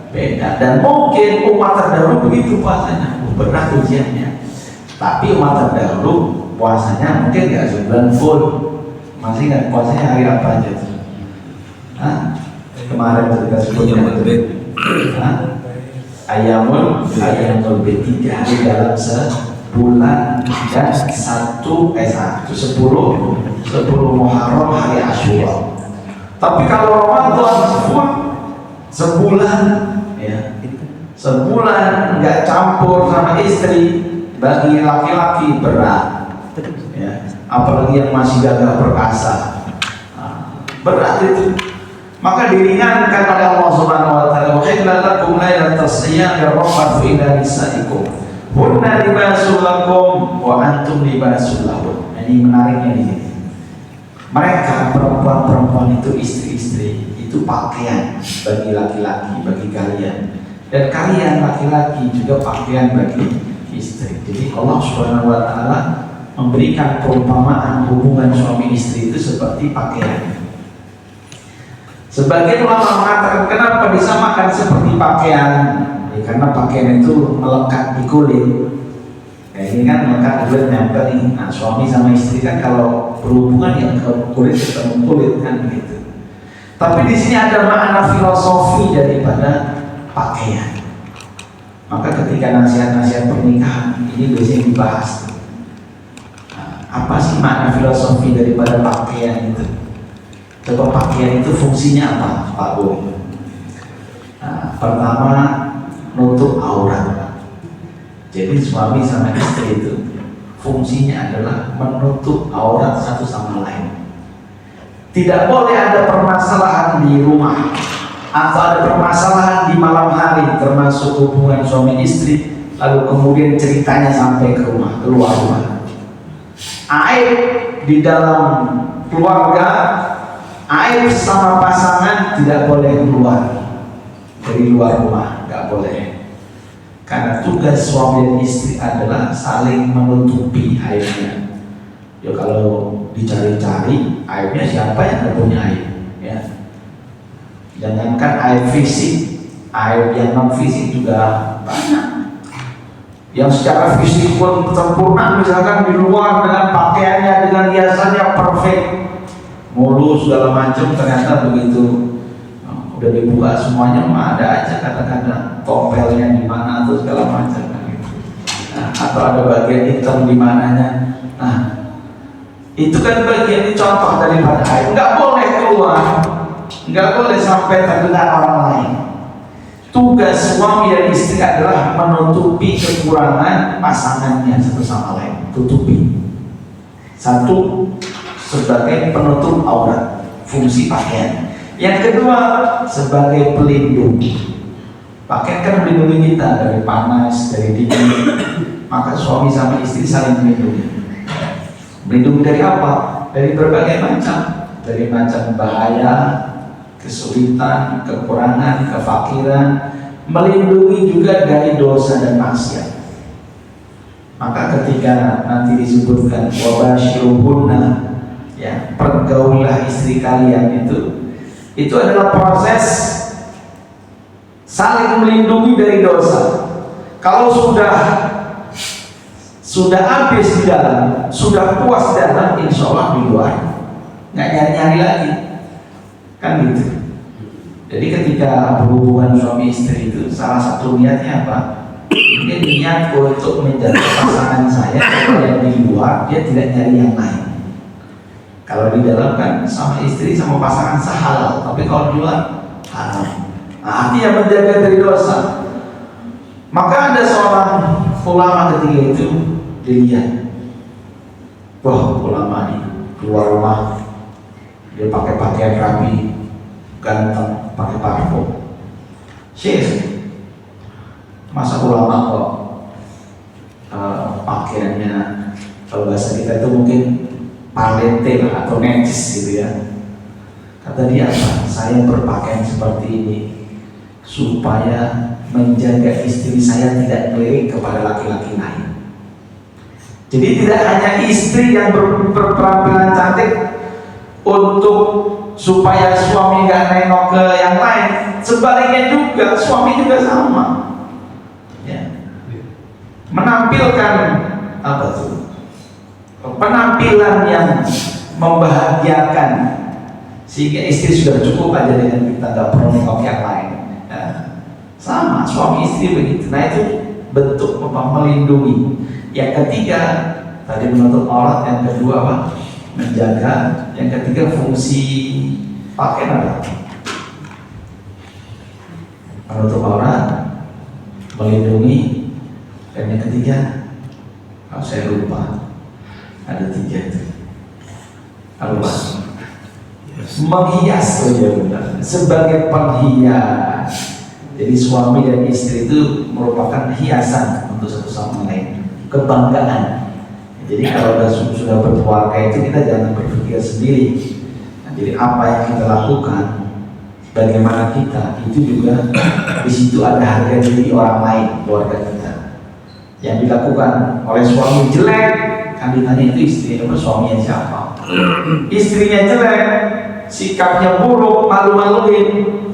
beda. Dan mungkin umat terdahulu begitu puasanya, berat ujiannya. Tapi umat terdahulu puasanya mungkin nggak sebulan full. Masih nggak puasanya hari apa aja tuh? Kemarin kita sebutnya ayamul bid 3 hari dalam sebulan dan 10 Muharram hari Asyura. Tapi kalau Ramadan full sebulan, ya, sebulan nggak campur sama istri, bagi laki-laki berat, ya, apalagi yang masih gagah perkasa, berat itu. Maka diringankan oleh Allah Subhanahu Wa Taala. Uhilla lakum lailatas siyamir rafathu ila nisaikum hunna libasul lakum wa antum libasul lahun. Ini menariknya di sini. Mereka perempuan-perempuan itu, istri-istri itu pakaian bagi laki-laki, bagi kalian, dan kalian laki-laki juga pakaian bagi istri. Jadi Allah Subhanahu Wa Taala memberikan perumpamaan hubungan suami istri itu seperti pakaian. Sebagian ulama mengatakan kenapa disamakan seperti pakaian? Ya, karena pakaian itu melekat di kulit. Ya, ini kan melekat di kulit, nempel nih. Nah, suami sama istri kan kalau berhubungan yang ke kulit ketemu kulit kan begitu. Tapi di sini ada makna filosofi daripada pakaian. Maka ketika nasihat-nasihat pernikahan ini biasanya dibahas. Nah, apa sih makna filosofi daripada pakaian itu? Coba pakaian itu fungsinya apa, Pak Bu? Nah, pertama, nutup aurat. Jadi suami sama istri itu fungsinya adalah menutup aurat satu sama lain. Tidak boleh ada permasalahan di rumah atau ada permasalahan di malam hari, termasuk hubungan suami istri, lalu kemudian ceritanya sampai ke rumah, keluar rumah. Aib di dalam keluarga, aib sama pasangan tidak boleh keluar dari luar rumah, nggak boleh. Karena tugas suami dan istri adalah saling menutupi aibnya. Ya kalau dicari-cari aibnya, siapa yang nggak punya aib? Ya. Jangankan aib fisik, aib yang non fisik juga banyak. yang secara fisik pun sempurna, misalkan di luar dengan pakaiannya, dengan hiasannya perfect, mulus segala macam, ternyata begitu udah dibuka semuanya mah ada aja kata-kata tompelnya di mana atau segala macam gitu. Nah, atau ada bagian hitam di mananya. Nah, itu kan bagian contoh daripada aib. Nggak boleh keluar, nggak boleh sampai terdengar orang lain. Tugas suami dan istri adalah menutupi kekurangan pasangannya satu sama lain. Tutupi. Satu, sebagai penutup aurat, fungsi pakaian. Yang kedua, sebagai pelindung. Pakaian kan melindungi kita dari panas, dari dingin. Maka suami sama istri saling melindungi. Melindungi dari apa? Dari berbagai macam. Dari macam bahaya, kesulitan, kekurangan, kefakiran. Melindungi juga dari dosa dan maksiat. Maka ketika nanti disebutkan wabashiruhunna, ya, pergaulah istri kalian itu adalah proses saling melindungi dari dosa. Kalau sudah habis di dalam, sudah puas di dalam, insya Allah di luar nggak nyari-nyari lagi, kan gitu. Jadi ketika berhubungan suami istri itu salah satu niatnya apa? Dia niat untuk menjaga pasangan saya supaya di luar dia tidak nyari yang lain. Kalau di dalam kan sama istri sama pasangan sehalal, tapi kalau di luar haram. Nah, artinya menjaga dari dosa. Maka ada seorang ulama ketika itu dilihat, wah ulama ini keluar rumah dia pakai pakaian rapi, ganteng, pakai parfum. Syekh, masa ulama kok pakaiannya kalau bahasa kita itu mungkin palete lah atau necis gitu ya. Kata dia apa? Saya berpakaian seperti ini supaya menjaga istri saya tidak melirik kepada laki-laki lain. Jadi tidak hanya istri yang berpenampilan cantik untuk supaya suami nggak nengok ke yang lain, sebaliknya juga suami juga sama. Ya. Menampilkan apa tuh? Penampilan yang membahagiakan sehingga istri sudah cukup aja dengan kita, nggak perlu nengok yang lain. Nah, sama suami istri begitu. Nah itu bentuk melindungi. Yang ketiga tadi menutup aurat, yang kedua apa? Menjaga. Yang ketiga fungsi pakaian apa? Menutup aurat, melindungi, dan yang ketiga, kalau saya lupa. Ada 3 itu. Apa? Menghias, oh ya benar. Sebagai penghias. Jadi suami dan istri itu merupakan hiasan untuk satu sama lain, kebanggaan. Jadi kalau sudah berkeluarga itu kita jangan berpikir sendiri. Nah, jadi apa yang kita lakukan, bagaimana kita, itu juga di situ ada harga diri orang lain, keluarga kita. Yang dilakukan oleh suami jelek, kan ditanya itu istrinya, suaminya siapa? Istrinya jelek, sikapnya buruk, malu-maluin,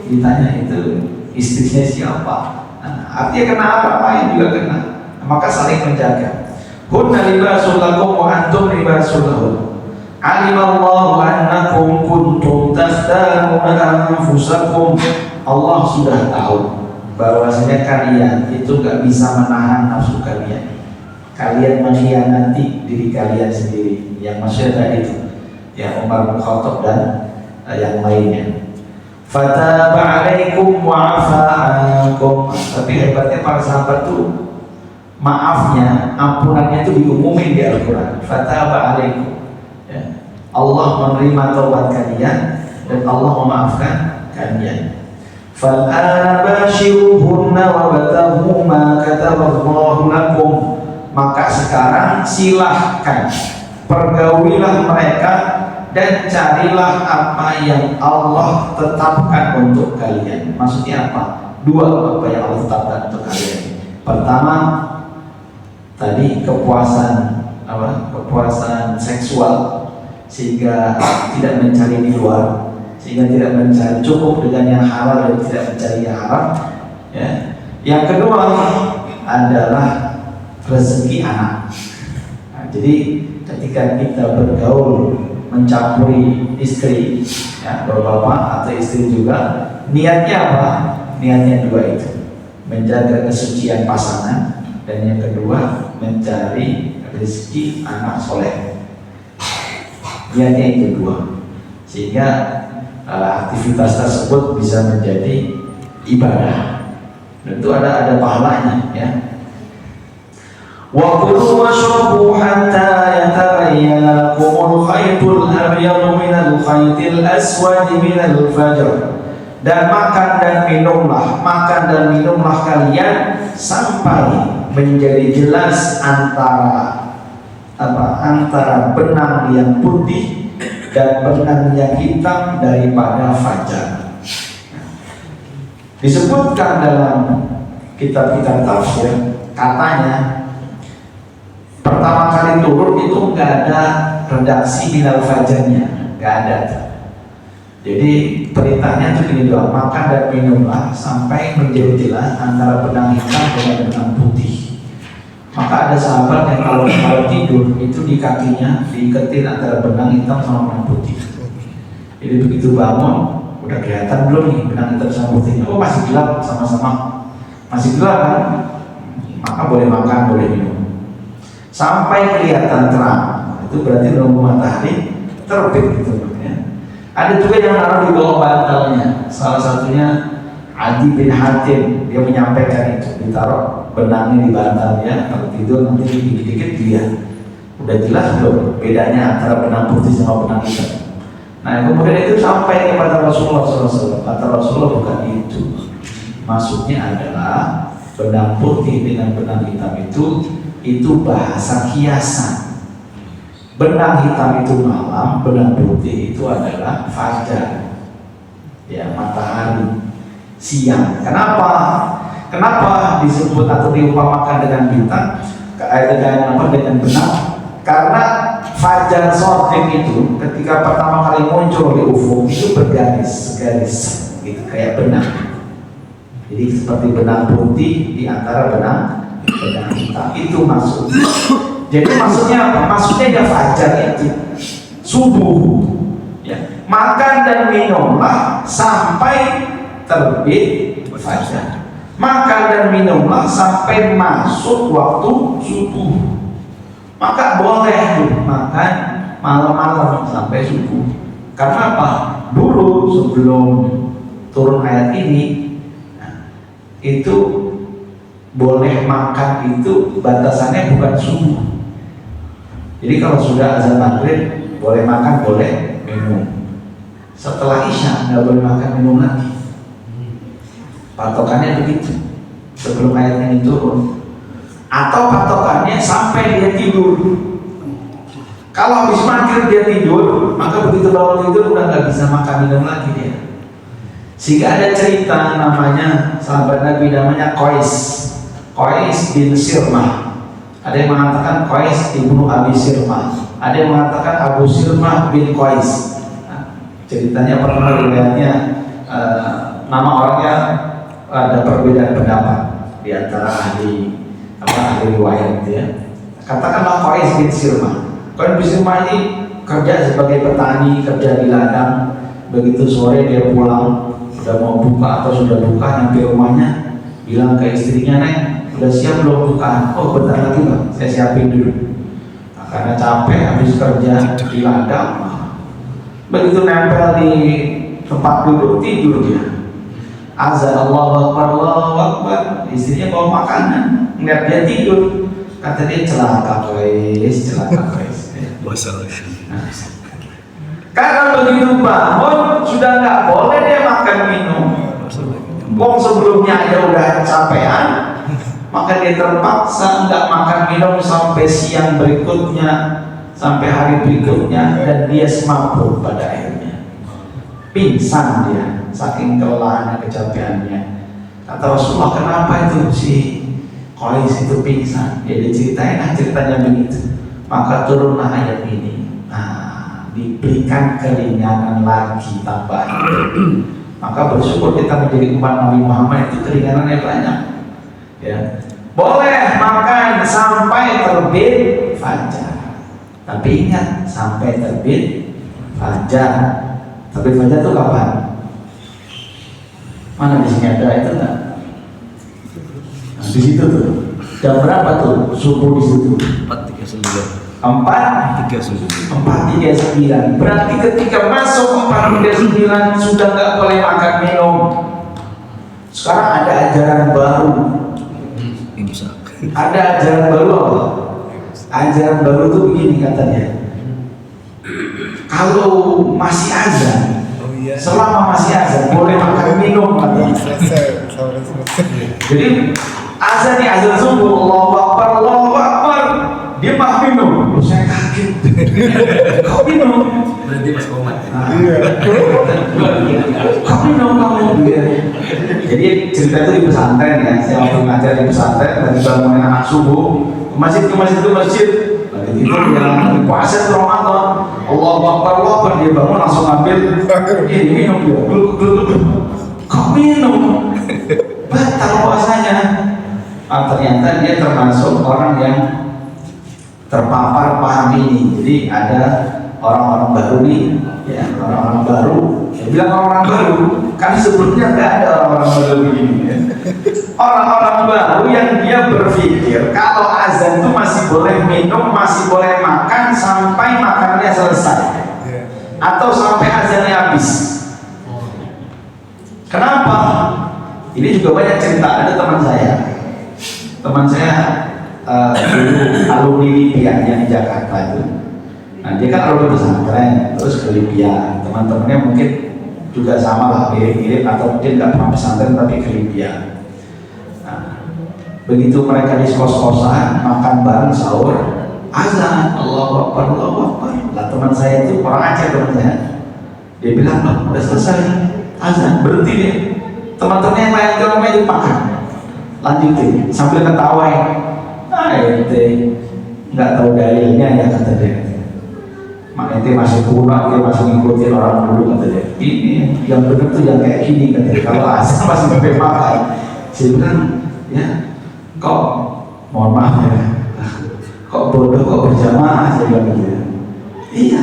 ditanya itu istrinya siapa? Nah, artinya kena orang lain juga kena. Maka saling menjaga. Hunna libasul lakum wa antum libasul lahum. Alimallahu annakum kuntum takhtanuna anfusakum. Allah sudah tahu bahwasanya kalian itu gak bisa menahan nafsu kalian. Kalian mengkhianati diri kalian sendiri. Yang maksudnya tadi itu, yang Umar bin Khattab dan yang lainnya. Fataba alaikum wa afa ankum. Tapi hebatnya para sahabat tuh maafnya, ampunannya itu diumumin di Al-Quran. Fataba alaikum, ya. Allah menerima taubat kalian dan Allah memaafkan kalian. Fal'ana bashiruhunna wa bataghu ma kataballahu lakum. Maka sekarang silahkan pergaulilah mereka dan carilah apa yang Allah tetapkan untuk kalian. Maksudnya apa? 2 apa yang Allah tetapkan untuk kalian. Pertama, tadi kepuasan seksual, sehingga tidak mencari di luar, sehingga tidak mencari, cukup dengan yang halal dan tidak mencari yang haram. Ya. Yang kedua adalah rezeki anak. Nah, jadi ketika kita bergaul mencampuri istri, ya, bapak-bapak atau istri juga, niatnya apa? Niatnya dua itu, menjaga kesucian pasangan, dan yang kedua mencari rezeki anak soleh. Niatnya itu dua, sehingga aktivitas tersebut bisa menjadi ibadah. Dan itu ada pahalanya, ya. Wa kulu washrabu hatta yatabayyana lakumul khaytul abyadu minal khaytil aswadi minal fajr. Dan makan dan minumlah kalian sampai menjadi jelas antara benang yang putih dan benang yang hitam daripada fajar. Disebutkan dalam kitab-kitab tafsir, katanya pertama kali turun itu nggak ada redaksi minal fajarnya, nggak ada. Jadi perintahnya itu gini doang, makan dan minumlah sampai menjadi jelas antara benang hitam dengan benang putih. Maka ada sahabat yang kalau tidur itu di kakinya diiketin antara benang hitam sama benang putih. Jadi begitu bangun, udah kelihatan belum nih benang hitam sama putihnya? Oh masih gelap, sama-sama masih gelap kan? Maka boleh makan, boleh minum sampai kelihatan terang. Itu berarti nunggu matahari terbit gitu. Ada juga yang naruh di bawah bantalnya. Salah satunya Adi bin Hatim, dia menyampaikan itu, ditaruh benangnya di bantalnya. Kalau tidur nanti dikit-dikit dia udah jelas belum bedanya antara benang putih sama benang hitam. Nah kemudian itu sampai kepada Rasulullah SAW. Kata Rasulullah bukan itu, maksudnya adalah benang putih dengan benang hitam itu bahasa kiasan. Benang hitam itu malam, benang putih itu adalah fajar, ya, matahari, siang. Kenapa disebut atau diumpamakan dengan bintang, dengan benang? Karena fajar shorting itu ketika pertama kali muncul di ufuk itu bergaris gitu, kayak benang. Jadi seperti benang putih di antara benang hitam, itu maksudnya. Jadi maksudnya apa? Maksudnya ya fajar itu subuh, ya. Makan dan minumlah sampai terbit fajar. Makan dan minumlah sampai masuk waktu subuh. Maka boleh tuh makan malam-malam sampai subuh. Karena apa? Dulu sebelum turun ayat ini, itu boleh makan itu batasannya bukan subuh. Jadi kalau sudah azan maghrib boleh makan, boleh minum. Setelah isya nggak boleh makan minum lagi. Patokannya begitu sebelum ayat ini turun. Atau patokannya sampai dia tidur. Kalau habis maghrib dia tidur, maka begitu bangun tidur udah nggak bisa makan minum lagi dia. Sehingga ada cerita namanya sahabat Nabi namanya Qais bin Sirmah. Ada yang mengatakan Qais ibnu Abi Sirmah, ada yang mengatakan Abu Sirmah bin Qais. Nah, ceritanya pertama dilihatnya nama orangnya ada perbedaan pendapat di antara ahli riwayat, ya. Katakanlah Qais bin Sirmah. Qais bin Sirmah ini kerja sebagai petani, kerja di ladang. Begitu sore dia pulang, sudah mau buka atau sudah buka, nyampe rumahnya bilang ke istrinya, "Neng, udah siap belum bukaan?" "Oh bentar lagi bang, saya siapin dulu." Nah, karena capek habis kerja di ladang, begitu nempel di tempat duduk tidur dia. Azan Allahu Akbar, istrinya bawa makanan, ngeliat dia tidur, kata dia celaka Qais. Nah, karena begitu bangun sudah nggak boleh dia makan minum. Wong sebelumnya aja udah capean, maka dia terpaksa nggak makan minum sampai siang berikutnya, sampai hari berikutnya, dan dia semaput pada akhirnya. Pingsan dia, saking kelelahannya, kecapeannya. Kata Rasulullah, kenapa itu si Qais itu pingsan? Ya diceritain ceritanya begitu. Maka turunlah ayat ini. Nah, diberikan keringanan lagi tambahan. Maka bersyukur kita menjadi umat Nabi Muhammad itu keringanannya banyak. Ya, Boleh makan sampai terbit fajar. Tapi ingat, sampai terbit fajar. Terbit fajar itu kapan? Mana di sini ada itu enggak? Nah, di situ tuh. Jam berapa tuh subuh di situ? 4.39. 4.39. Berarti ketika masuk 4.39 sudah nggak boleh makan minum. Sekarang ada ajaran baru. Imsak. Ada ajaran baru apa? Ajaran baru tuh begini katanya. Kalau masih azan, selama masih azan boleh makan minum katanya. Jadi azan nih, azan subuh, Allahu Akbar, Allahu Akbar, dia mah minum. Terus saya kaget. Kok minum? Berarti pas komat. Kok minum kamu? Jadi cerita itu di pesantren ya. Saya waktu ngajar di pesantren, tadi bangun anak subuh, ke masjid. Lagi tidur yang lagi puasa itu Ramadan. Allahu Akbar, Allahu Akbar, dia bangun langsung ambil. Ini minum dia. Kok minum? Batal puasanya. Ternyata dia termasuk orang yang terpapar paham ini. Jadi ada orang-orang baru nih, ya, orang-orang baru. Saya bilang orang-orang baru, kan sebelumnya nggak ada orang-orang baru begini. Ya. Orang-orang baru yang dia berpikir kalau azan itu masih boleh minum, masih boleh makan sampai makanannya selesai, atau sampai azannya habis. Kenapa? Ini juga banyak cerita. Ada teman saya dulu alumni Libya yang di Jakarta itu. Nah, dia kan alumni pesantren, terus ke Libya. Teman-temannya mungkin juga sama lah, mirip-mirip, atau mungkin nggak pernah pesantren tapi ke Libya. Nah, begitu mereka di kos-kosan makan bareng sahur, azan, Allahu Akbar, Allahu Akbar. Lah teman saya itu orang Aceh, teman saya. Dia bilang, "Loh, udah selesai azan, berhenti deh." Teman-temannya yang lain kalau itu makan, lanjutin sambil ketawain. Ente nggak tahu dalilnya ya, kata dia. Ente masih kuno, dia masih ngikutin orang dulu, kata dia. Ini yang benar tuh yang kayak gini, kata dia. Kalau asal masih pakai makan. Saya bilang, ya, kok mohon maaf ya, kok bodoh kok berjamaah, saya bilang gitu. Iya.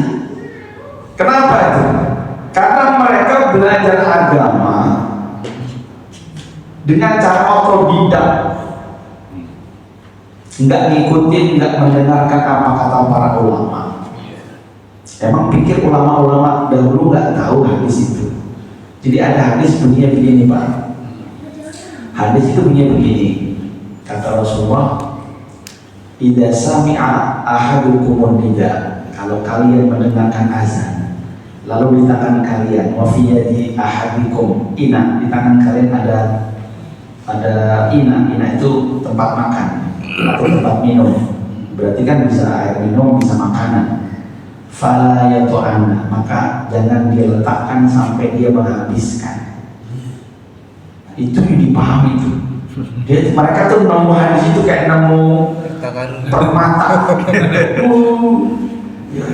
Kenapa itu? Karena mereka belajar agama dengan cara otodidak, nggak ngikutin, nggak mendengarkan apa kata para ulama. Emang pikir ulama-ulama dahulu nggak tahu hadis itu? Jadi ada hadis bunyinya begini, Pak. Hadis itu bunyinya begini. Kata Rasulullah, "Idza sami'a ahadukum nida." Kalau kalian mendengarkan azan, lalu di tangan kalian, wa fi yadi ahadikum ina, di tangan kalian ada ina itu tempat makan atau tempat minum. Berarti kan bisa air minum, bisa makanan. Fala yatu'ana, maka jangan dia letakkan sampai dia menghabiskan. Itu yang dipahami itu. Mereka tuh nemu hadis itu kayak nemu permata. Ya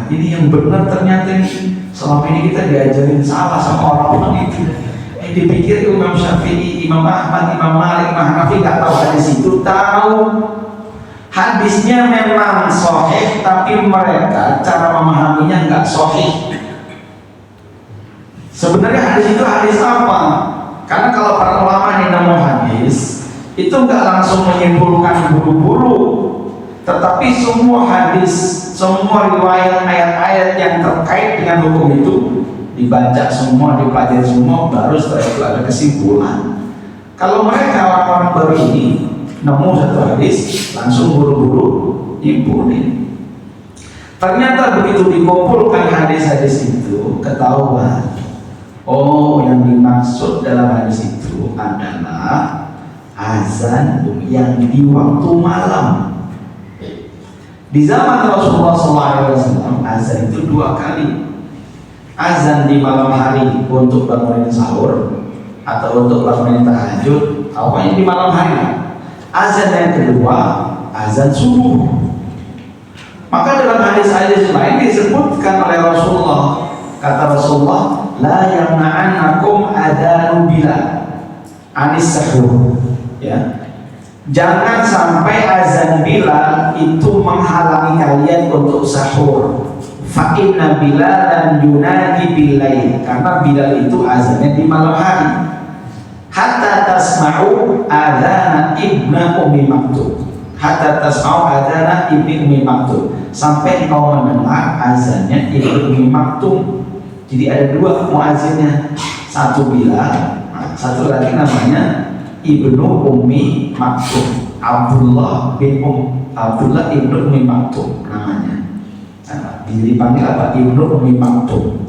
ini yang benar, ternyata ini selama ini kita diajarin salah sama orang-orang itu. Dipikir Imam Syafi'i, Imam Ahmad, Imam Malik, Imam Hanafi nggak tahu hadis itu. Tahu hadisnya memang sahih, tapi mereka cara memahaminya nggak sahih. Sebenarnya hadis itu hadis apa? Karena kalau para ulama ini nemu hadis itu nggak langsung menyimpulkan buru-buru, tetapi semua hadis, semua riwayat, ayat-ayat yang terkait dengan hukum itu dibaca semua, dipelajari semua, baru setelah itu ada kesimpulan. Kalau mereka orang-orang baru ini nemu satu hadis, langsung buru-buru nyimpulin. Ternyata begitu dikumpulkan hadis-hadis itu, ketahuan, oh yang dimaksud dalam hadis itu adalah azan yang di waktu malam. Di zaman Rasulullah SAW, azan itu 2 kali. Azan di malam hari untuk bangunin sahur atau untuk bangunin tahajud, pokoknya di malam hari. Azan yang kedua, azan subuh. Maka dalam hadis-hadis lain disebutkan oleh Rasulullah, kata Rasulullah, la yamna'annakum adanu bila anis sahur. Ya, Jangan sampai azan Bilal itu menghalangi kalian untuk sahur. Fa inna Bilalan yunadi bilail, karena Bilal itu azannya di malam hari. Hatta tasma'u adzana ibnu Ummi Maktum. Hatta tasma'u adzana ibnu Ummi Maktum, sampai kau mendengar azannya ibnu Ummi Maktum. Jadi ada dua muazzinnya, satu Bilal, satu lagi namanya ibnu Ummi Maktum, Abdullah ibnu Ummi Maktum namanya. Dipanggil apa? Ibnu Ummi Maktum.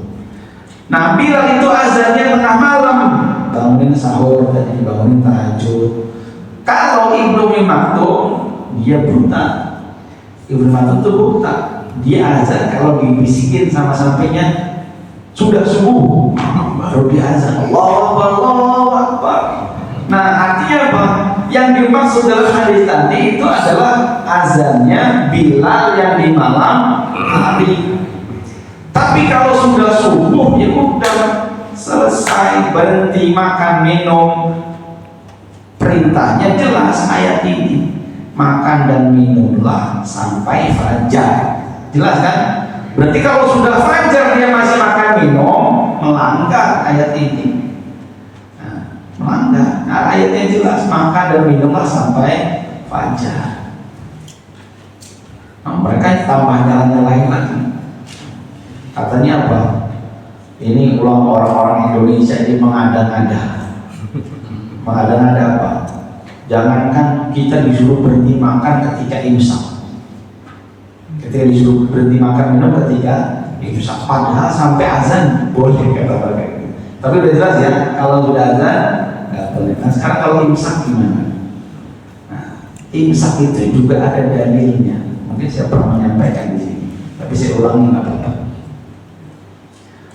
Nah, Bilal itu azannya tengah malam, bangunin sahur, bangunin tahajud. Kalau Ibnu Ummi Maktum, dia buta. Ibnu Maktum itu buta. Dia azan kalau dibisikin sama sampingnya sudah subuh, baru dia azan. Allahu Akbar. Nah, artinya apa? Yang dimaksud dalam hadis tadi itu adalah azannya Bilal yang di malam hari. Tapi kalau sudah subuh, ya udah selesai, berhenti makan minum. Perintahnya jelas ayat ini, makan dan minumlah sampai fajar. Jelas kan? Berarti kalau sudah fajar dia masih makan minum, melanggar ayat ini. Melanggar. Nah, ayatnya jelas, makan dan minumlah sampai fajar. Nah, mereka tambah nyala-nyalain lagi. Katanya apa? Ini ulang orang-orang Indonesia ini mengada-ngada. Mengada-ngada apa? Jangankan kita disuruh berhenti makan ketika imsak. Ketika disuruh berhenti makan minum ketika imsak. Padahal sampai azan boleh, kata mereka. Tapi udah jelas ya, kalau sudah azan nggak boleh. Nah, sekarang kalau imsak gimana? Nah, imsak itu juga ada dalilnya. Mungkin saya pernah menyampaikan di sini, tapi saya ulangi nggak apa-apa.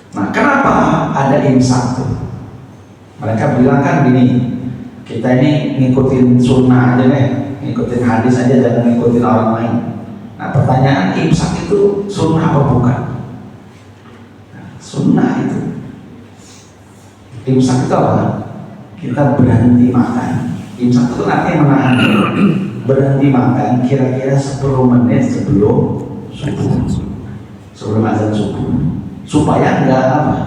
Nah, kenapa ada imsak tuh? Mereka bilang kan gini, kita ini ngikutin sunnah aja nih, ngikutin hadis aja, jangan ngikutin orang lain. Nah, pertanyaan, imsak itu sunnah apa bukan? Nah, sunnah itu. Imsak itu apa? Kita berhenti makan. Imsak itu artinya menahan. Berhenti makan kira-kira 10 menit sebelum subuh, sebelum azan subuh, supaya enggak apa?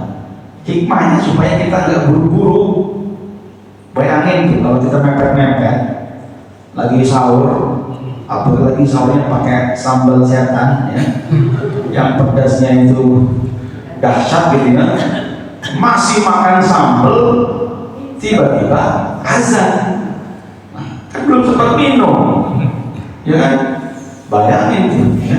Hikmahnya supaya kita enggak buru-buru. Bayangin tuh kalau kita mepet-mepet lagi sahur, apalagi sahurnya pakai sambal setan ya, yang pedasnya itu dahsyat gitu ya. Masih makan sambal, tiba-tiba azan. Kan belum sempat minum, ya kan? Bayangin tuh, ya.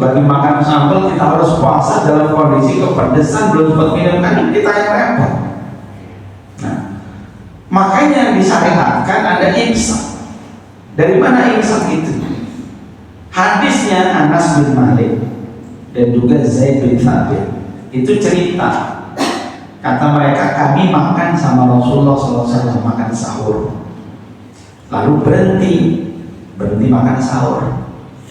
Lagi makan sambal kita harus puasa dalam kondisi kepedesan, belum sempat minum, kan kita yang repot. Nah, makanya disyariatkan ada imsak. Dari mana imsak itu? Hadisnya Anas bin Malik dan juga Zaid bin Thabit itu cerita. Kata mereka, kami makan sama Rasulullah SAW, makan sahur. Lalu berhenti makan sahur.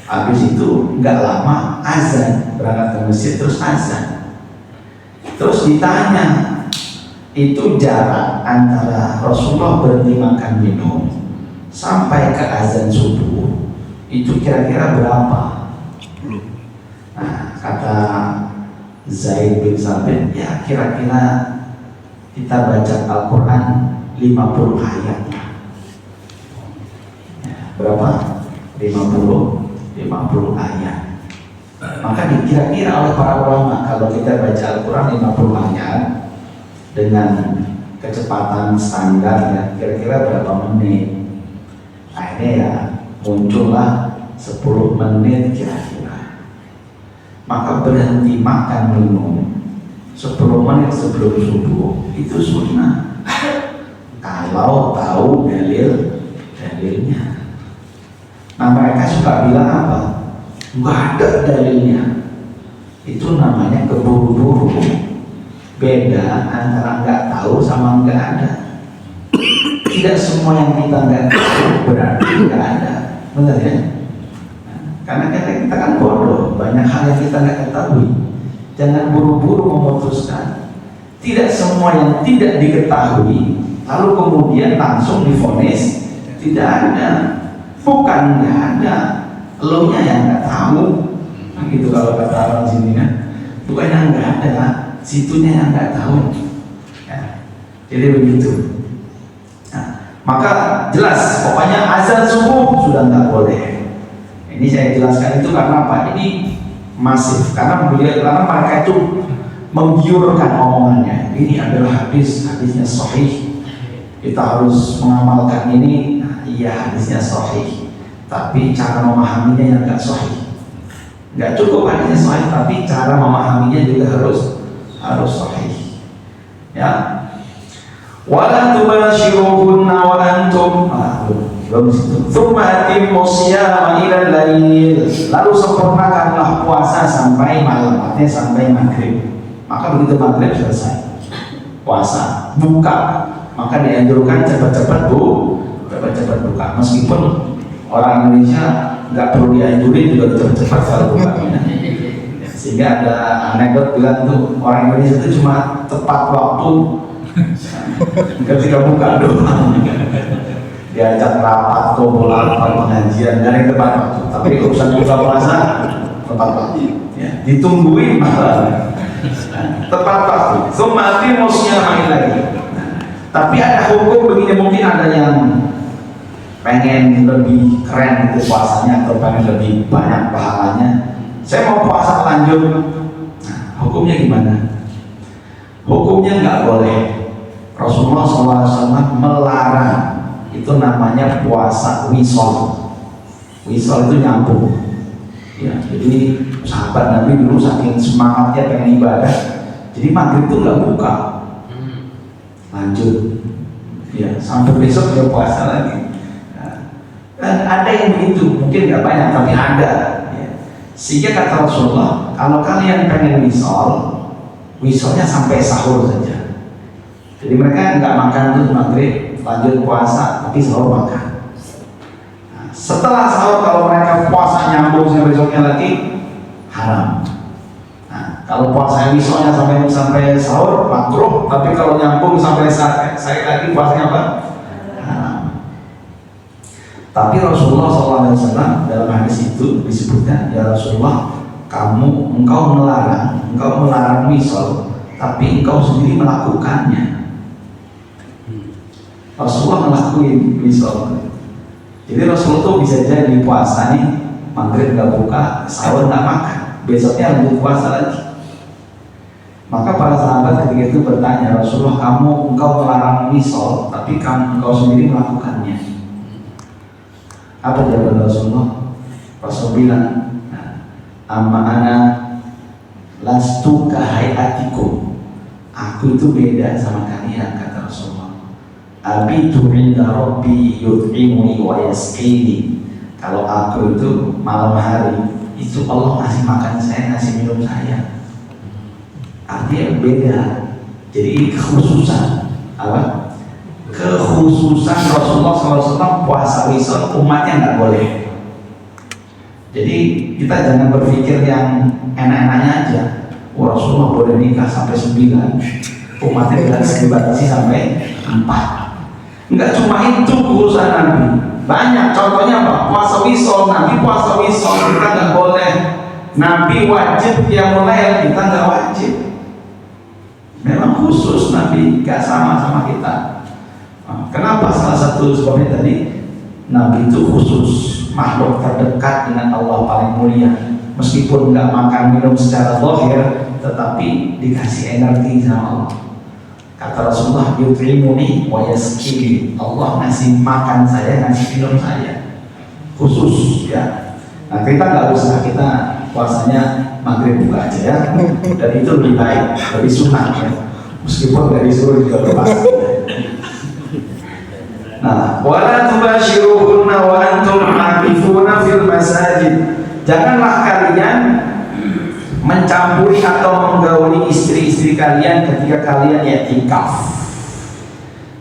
Habis itu nggak lama azan, berangkat ke masjid terus azan. Terus ditanya, itu jarak antara Rasulullah berhenti makan minum sampai ke azan subuh itu kira-kira berapa? Nah, kata Zaid bin Thabit, ya kira-kira kita baca Al-Quran 50 ayat. Berapa? 50 ayat. Maka dikira-kira oleh para ulama, kalau kita baca Al-Quran 50 ayat dengan kecepatan standar ya, kira-kira berapa menit? Akhirnya ya muncullah 10 menit kira-kira. Maka berhenti makan minum 10 menit sebelum subuh itu sunnah, kalau tahu dalilnya. Nah, mereka suka bilang apa? Nggak ada dalilnya. Itu namanya keburu-buru. Beda antara nggak tahu sama nggak ada. Tidak semua yang kita nggak tahu berarti nggak ada, benar ya? Nah, karena kita kan bodoh, banyak hal yang kita nggak ketahui. Jangan buru-buru memutuskan. Tidak semua yang tidak diketahui lalu kemudian langsung divonis Tidak ada. Bukan nggak ada, elunya yang nggak tahu. Gitu kalau kata orang sini kan. Bukan yang nggak ada, situnya yang nggak tahu. Ya. Jadi begitu. Nah, maka jelas, pokoknya azan subuh sudah nggak boleh. Ini saya jelaskan itu karena apa? Ini masif, karena mereka itu menggiurkan omongannya. Ini adalah hadisnya sahih. Kita harus mengamalkan ini. Nah, iya hadisnya sahih, tapi cara memahaminya yang nggak sahih. Nggak cukup hadisnya sahih, tapi cara memahaminya juga harus sahih. Ya. Wala tubashiruhunna wa antum belum situ. Tsumma atimmus siyama ilal lail. Lalu sempurnakanlah puasa sampai malam, artinya sampai maghrib. Maka begitu maghrib selesai puasa, buka. Maka dianjurkan cepat-cepat buka. Meskipun orang Indonesia nggak perlu dianjurin juga cepat-cepat kalau buka. Sehingga ada anekdot bilang tuh orang Indonesia itu cuma tepat waktu ketika buka doang. Diajak rapat, kumpulan, pengajian, dari tepat waktu. Tapi urusan buka puasa tepat waktu. Ya, ditungguin malah tepat waktu. Sumati musnya main lagi. Tapi ada hukum begini, mungkin ada yang pengen lebih keren itu puasanya atau pengen lebih banyak pahalanya. Saya mau puasa lanjut. Nah, hukumnya gimana? Hukumnya nggak boleh. Rasulullah SAW melarang. Itu namanya puasa wisol. Wisol itu nyambung. Ya, jadi sahabat Nabi dulu saking semangatnya pengen ibadah, jadi maghrib itu nggak buka, lanjut, ya sampai besok dia puasa lagi. Nah, ada yang begitu, mungkin nggak banyak tapi ada. Ya. Sehingga kata Rasulullah, kalau kalian pengen wisolnya sampai sahur saja. Jadi mereka nggak makan tuh maghrib, lanjut puasa, tapi sahur makan. Nah, setelah sahur kalau mereka puasa nyambung sampai besoknya lagi, haram. Nah, kalau puasa wisolnya sampai sahur makruh, tapi kalau nyambung sampai saya lagi puasanya apa? Haram. Tapi Rasulullah SAW dalam hadis itu disebutkan, ya Rasulullah, engkau melarang wisol, tapi engkau sendiri melakukannya. Rasulullah melakukan wisol. Jadi Rasulullah tuh bisa jadi puasa nih, maghrib nggak buka, sahur nggak makan, besoknya lanjut puasa lagi. Maka para sahabat ketika itu bertanya, Rasulullah, engkau melarang wisol, tapi engkau sendiri melakukannya. Apa jawaban Rasulullah? Rasul bilang, amma ana lastu kahayatikum. Aku itu beda sama kalian, kata Rasulullah. Abitu inda rabbi yut'imuni wa yasqini. Kalau aku itu malam hari itu Allah ngasih makan saya, ngasih minum saya. Artinya beda. Jadi kekhususan apa? Kekhususan Rasulullah SAW puasa wisol, umatnya nggak boleh. Jadi kita jangan berpikir yang enak-enaknya aja. Rasulullah boleh nikah sampai 9, umatnya dibatasi sampai 4. Enggak cuma itu urusan Nabi, banyak contohnya apa? Puasa wisol, Nabi puasa wisol, kita nggak boleh. Nabi wajib dia mulai, kita nggak wajib. Memang khusus Nabi, nggak sama kita. Kenapa? Salah satu sebabnya tadi, Nabi itu khusus, makhluk terdekat dengan Allah paling mulia. Meskipun nggak makan minum secara zahir, tetapi dikasih energi sama Allah. Kata Rasulullah, yut'imuni wa yasqini. Allah ngasih makan saya, ngasih minum saya, khusus ya. Nah kita nggak usah, kita puasanya maghrib buka aja ya. Dan itu lebih baik, lebih sunnah ya. Meskipun nggak disuruh juga lepas. Nah, wala tubashiruhunna wa antum aqifuna fil masajid. Janganlah kalian mencampuri atau menggauli istri-istri kalian ketika kalian i'tikaf.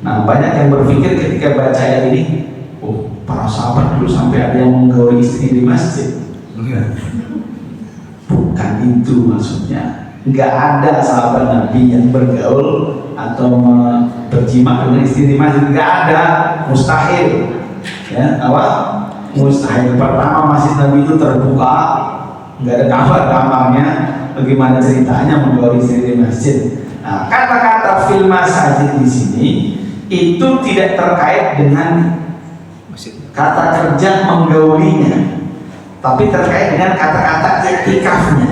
Nah, banyak yang berpikir ketika baca ayat ini, para sahabat dulu sampai ada yang menggauli istri di masjid. Bukan itu maksudnya. Enggak ada sahabat Nabi yang bergaul atau berjima dengan istri di masjid. Enggak ada, mustahil. Ya, apa? Mustahil. Pertama masjid Nabi itu terbuka, nggak ada kamar-kamarnya. Bagaimana ceritanya membawa istri di masjid? Nah, kata-kata fil masajid di sini itu tidak terkait dengan kata kerja menggaulinya, tapi terkait dengan kata-kata etikafnya.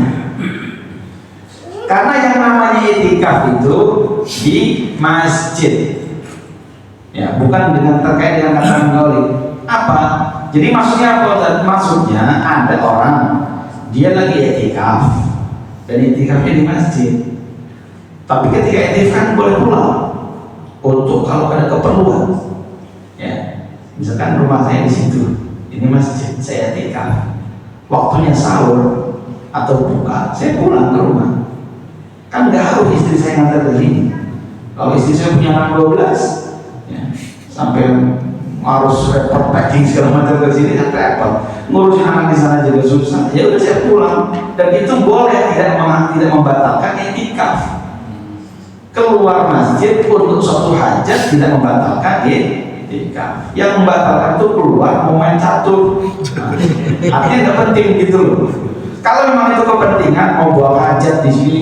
Karena yang namanya etikaf itu di masjid, ya, bukan dengan terkait dengan kata menggauli. Apa? Jadi maksudnya apa? Maksudnya ada orang dia lagi etikaf dan etikafnya di masjid. Tapi ketika etikaf kan boleh pulang untuk kalau ada keperluan. Ya, misalkan rumah saya di situ, ini masjid, saya etikaf. Waktunya sahur atau buka, saya pulang ke rumah. Kan nggak harus istri saya ngantar ke sini. Kalau istri saya punya anak 12, ya, sampai harus repot packing segala macam ke sini kan repot. Ngurusin anak di sana juga susah. Ya udah saya pulang. Dan itu boleh, tidak membatalkan etikaf. Keluar masjid untuk suatu hajat tidak membatalkan etikaf. Yang membatalkan itu keluar mau main catur. Nah, artinya nggak penting gitu loh. Kalau memang itu kepentingan, mau buang hajat di sini,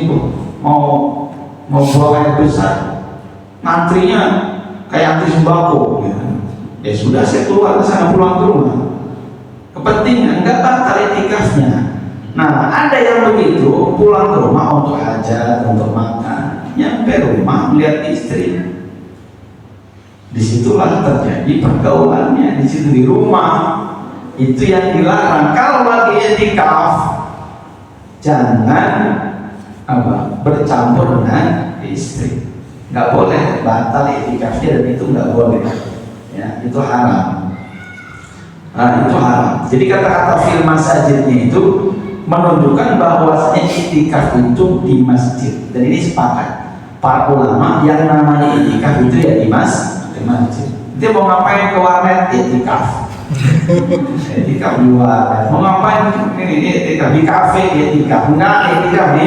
mau buang air besar, ngantrinya kayak antri sembako, ya sudah saya keluar ke sana, pulang ke rumah. Kepentingan, nggak batal etikafnya. Nah, ada yang begitu, pulang ke rumah untuk hajat, untuk makan, nyampe rumah melihat istri. Disitulah terjadi pergaulannya, di situ di rumah. Itu yang dilarang. Kalau lagi etikaf, jangan bercampur dengan istri. Nggak boleh, batal etikafnya dan itu nggak boleh. Ya, itu haram. Nah, itu haram. Jadi kata-kata fil masajidnya itu menunjukkan bahwasanya itikaf itu di masjid. Dan ini sepakat para ulama, yang namanya itikaf itu ya di masjid. Dia mau ngapain ke warnet, itikaf. Itikaf di warnet. Mau ngapain ini itikaf di kafe, itikaf. Enggak, itikaf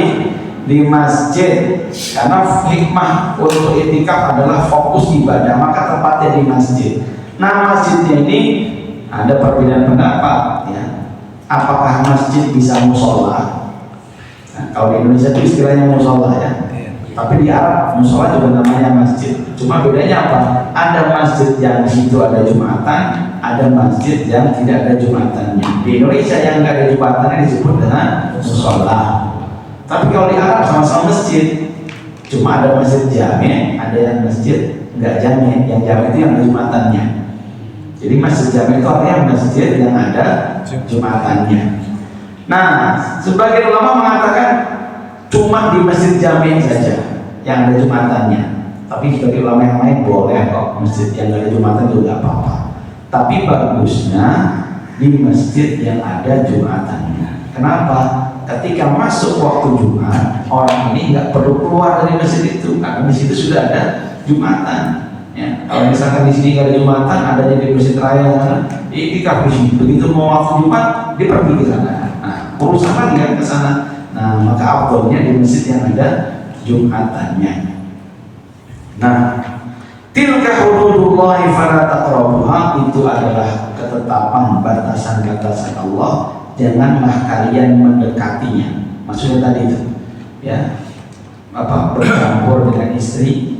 di masjid. Karena hikmah untuk itikaf adalah fokus ibadah, maka tempatnya di masjid. Nah, masjidnya ini ada perbedaan pendapat, ya. Apakah masjid bisa musola? Nah, kalau di Indonesia itu istilahnya musola, ya. Tapi di Arab musola juga namanya masjid. Cuma bedanya apa? Ada masjid yang di situ ada jumatan, ada masjid yang tidak ada jumatannya. Di Indonesia yang nggak ada jumatannya disebut dengan musola. Tapi kalau di Arab sama-sama masjid, cuma ada masjid jami, ada yang masjid nggak jami. Yang jami itu yang ada jumatannya. Jadi masjid jami itu artinya masjid yang ada jumatannya. Nah, sebagian ulama mengatakan cuma di masjid jami saja yang ada jumatannya. Tapi sebagai ulama yang lain boleh kok masjid yang ada jumatan juga apa-apa. Tapi bagusnya di masjid yang ada jumatannya. Kenapa? Ketika masuk waktu Jumat, orang ini nggak perlu keluar dari masjid itu karena di situ sudah ada jumatan. Ya, kalau misalkan di sini nggak ada jumatan, adanya di masjid raya sana, itikaf di sini. Begitu mau waktu Jumat, dia pergi ke sana. Nah, urusan lagi kan ke sana. Nah, maka afdolnya di masjid yang ada jumatannya. Nah, tilka hududullahi fala taqrabuha, itu adalah ketetapan batasan-batasan Allah. Janganlah kalian mendekatinya. Maksudnya tadi itu, ya, bercampur dengan istri,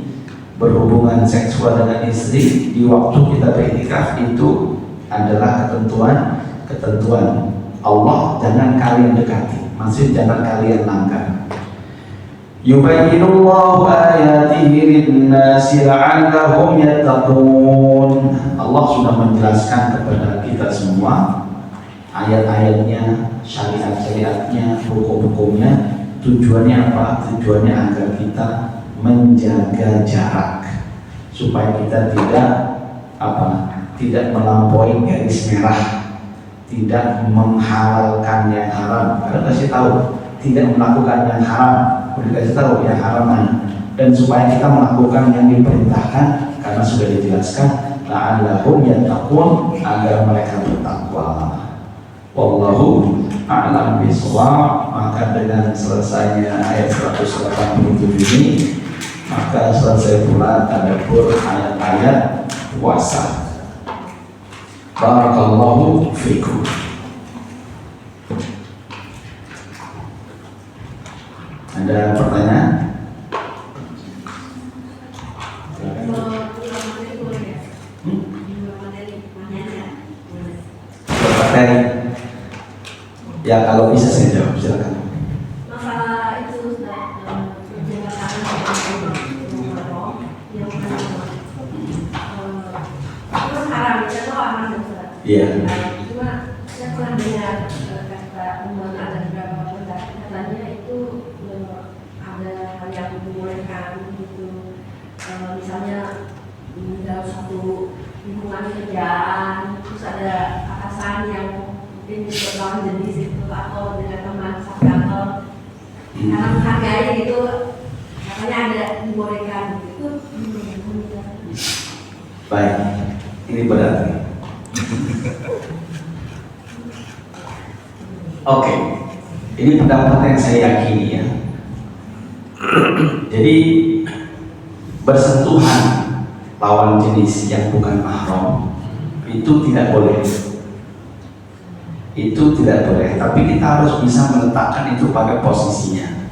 berhubungan seksual dengan istri di waktu kita beriktikaf itu adalah ketentuan Allah. Jangan kalian dekati, maksud jangan kalian langgar. Yubayyinullahu ayatihi lin-nasi la'allahum yattaqun. Allah sudah menjelaskan kepada kita semua ayat-ayatnya, syariat-syariatnya, hukum-hukumnya. Tujuannya apa? Tujuannya agar kita menjaga jarak supaya kita tidak melampaui garis merah, tidak menghalalkan yang haram. Karena kasih tahu tidak melakukan yang haram, udah kasih tahu yang haram mana. Dan supaya kita melakukan yang diperintahkan karena sudah dijelaskan la'allahum yattaqun, agar mereka bertakwa. Wallahu a'lam bishawab. Maka dengan selesainya ayat 187 ini, maka selesai pula tadabbur ayat-ayat puasa. Barakallahu fikum. Ada pertanyaan? Bermateri. Ya kalau bisa saya jawab, silakan. Masalah itu penjelasan yang itu haram, itu aman Ustaz. Iya. Cuma saya pernah dengar kata Umar ada beberapa pendapat katanya itu ada hal yang dibolehkan gitu. Misalnya dalam satu lingkungan kerjaan terus ada atasan yang mungkin berlawan jenis itu atau dengan teman sekantor karena menghargai gitu katanya ada dibolehkan itu. Baik, ini berarti. Oke, ini pendapat yang saya yakini ya. Jadi bersentuhan lawan jenis yang bukan mahram itu tidak boleh. Itu tidak boleh, tapi kita harus bisa meletakkan itu pada posisinya.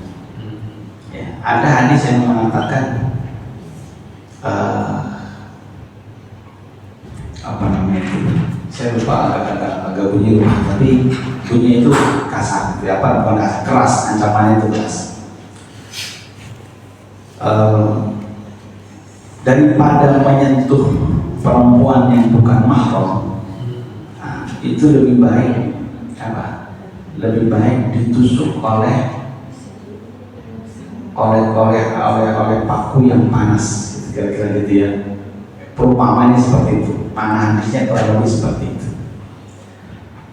Ya, ada hadis yang mengatakan apa namanya itu? Saya lupa agak bunyi rumah, tapi bunyi itu kasar, gitu. Apa bukan kasar, keras, ancamannya itu keras. Daripada menyentuh perempuan yang bukan mahram, itu lebih baik apa? Lebih baik ditusuk oleh paku yang panas, kira-kira gitu ya. Perumpamannya seperti itu, mana hadisnya kurang lebih seperti itu.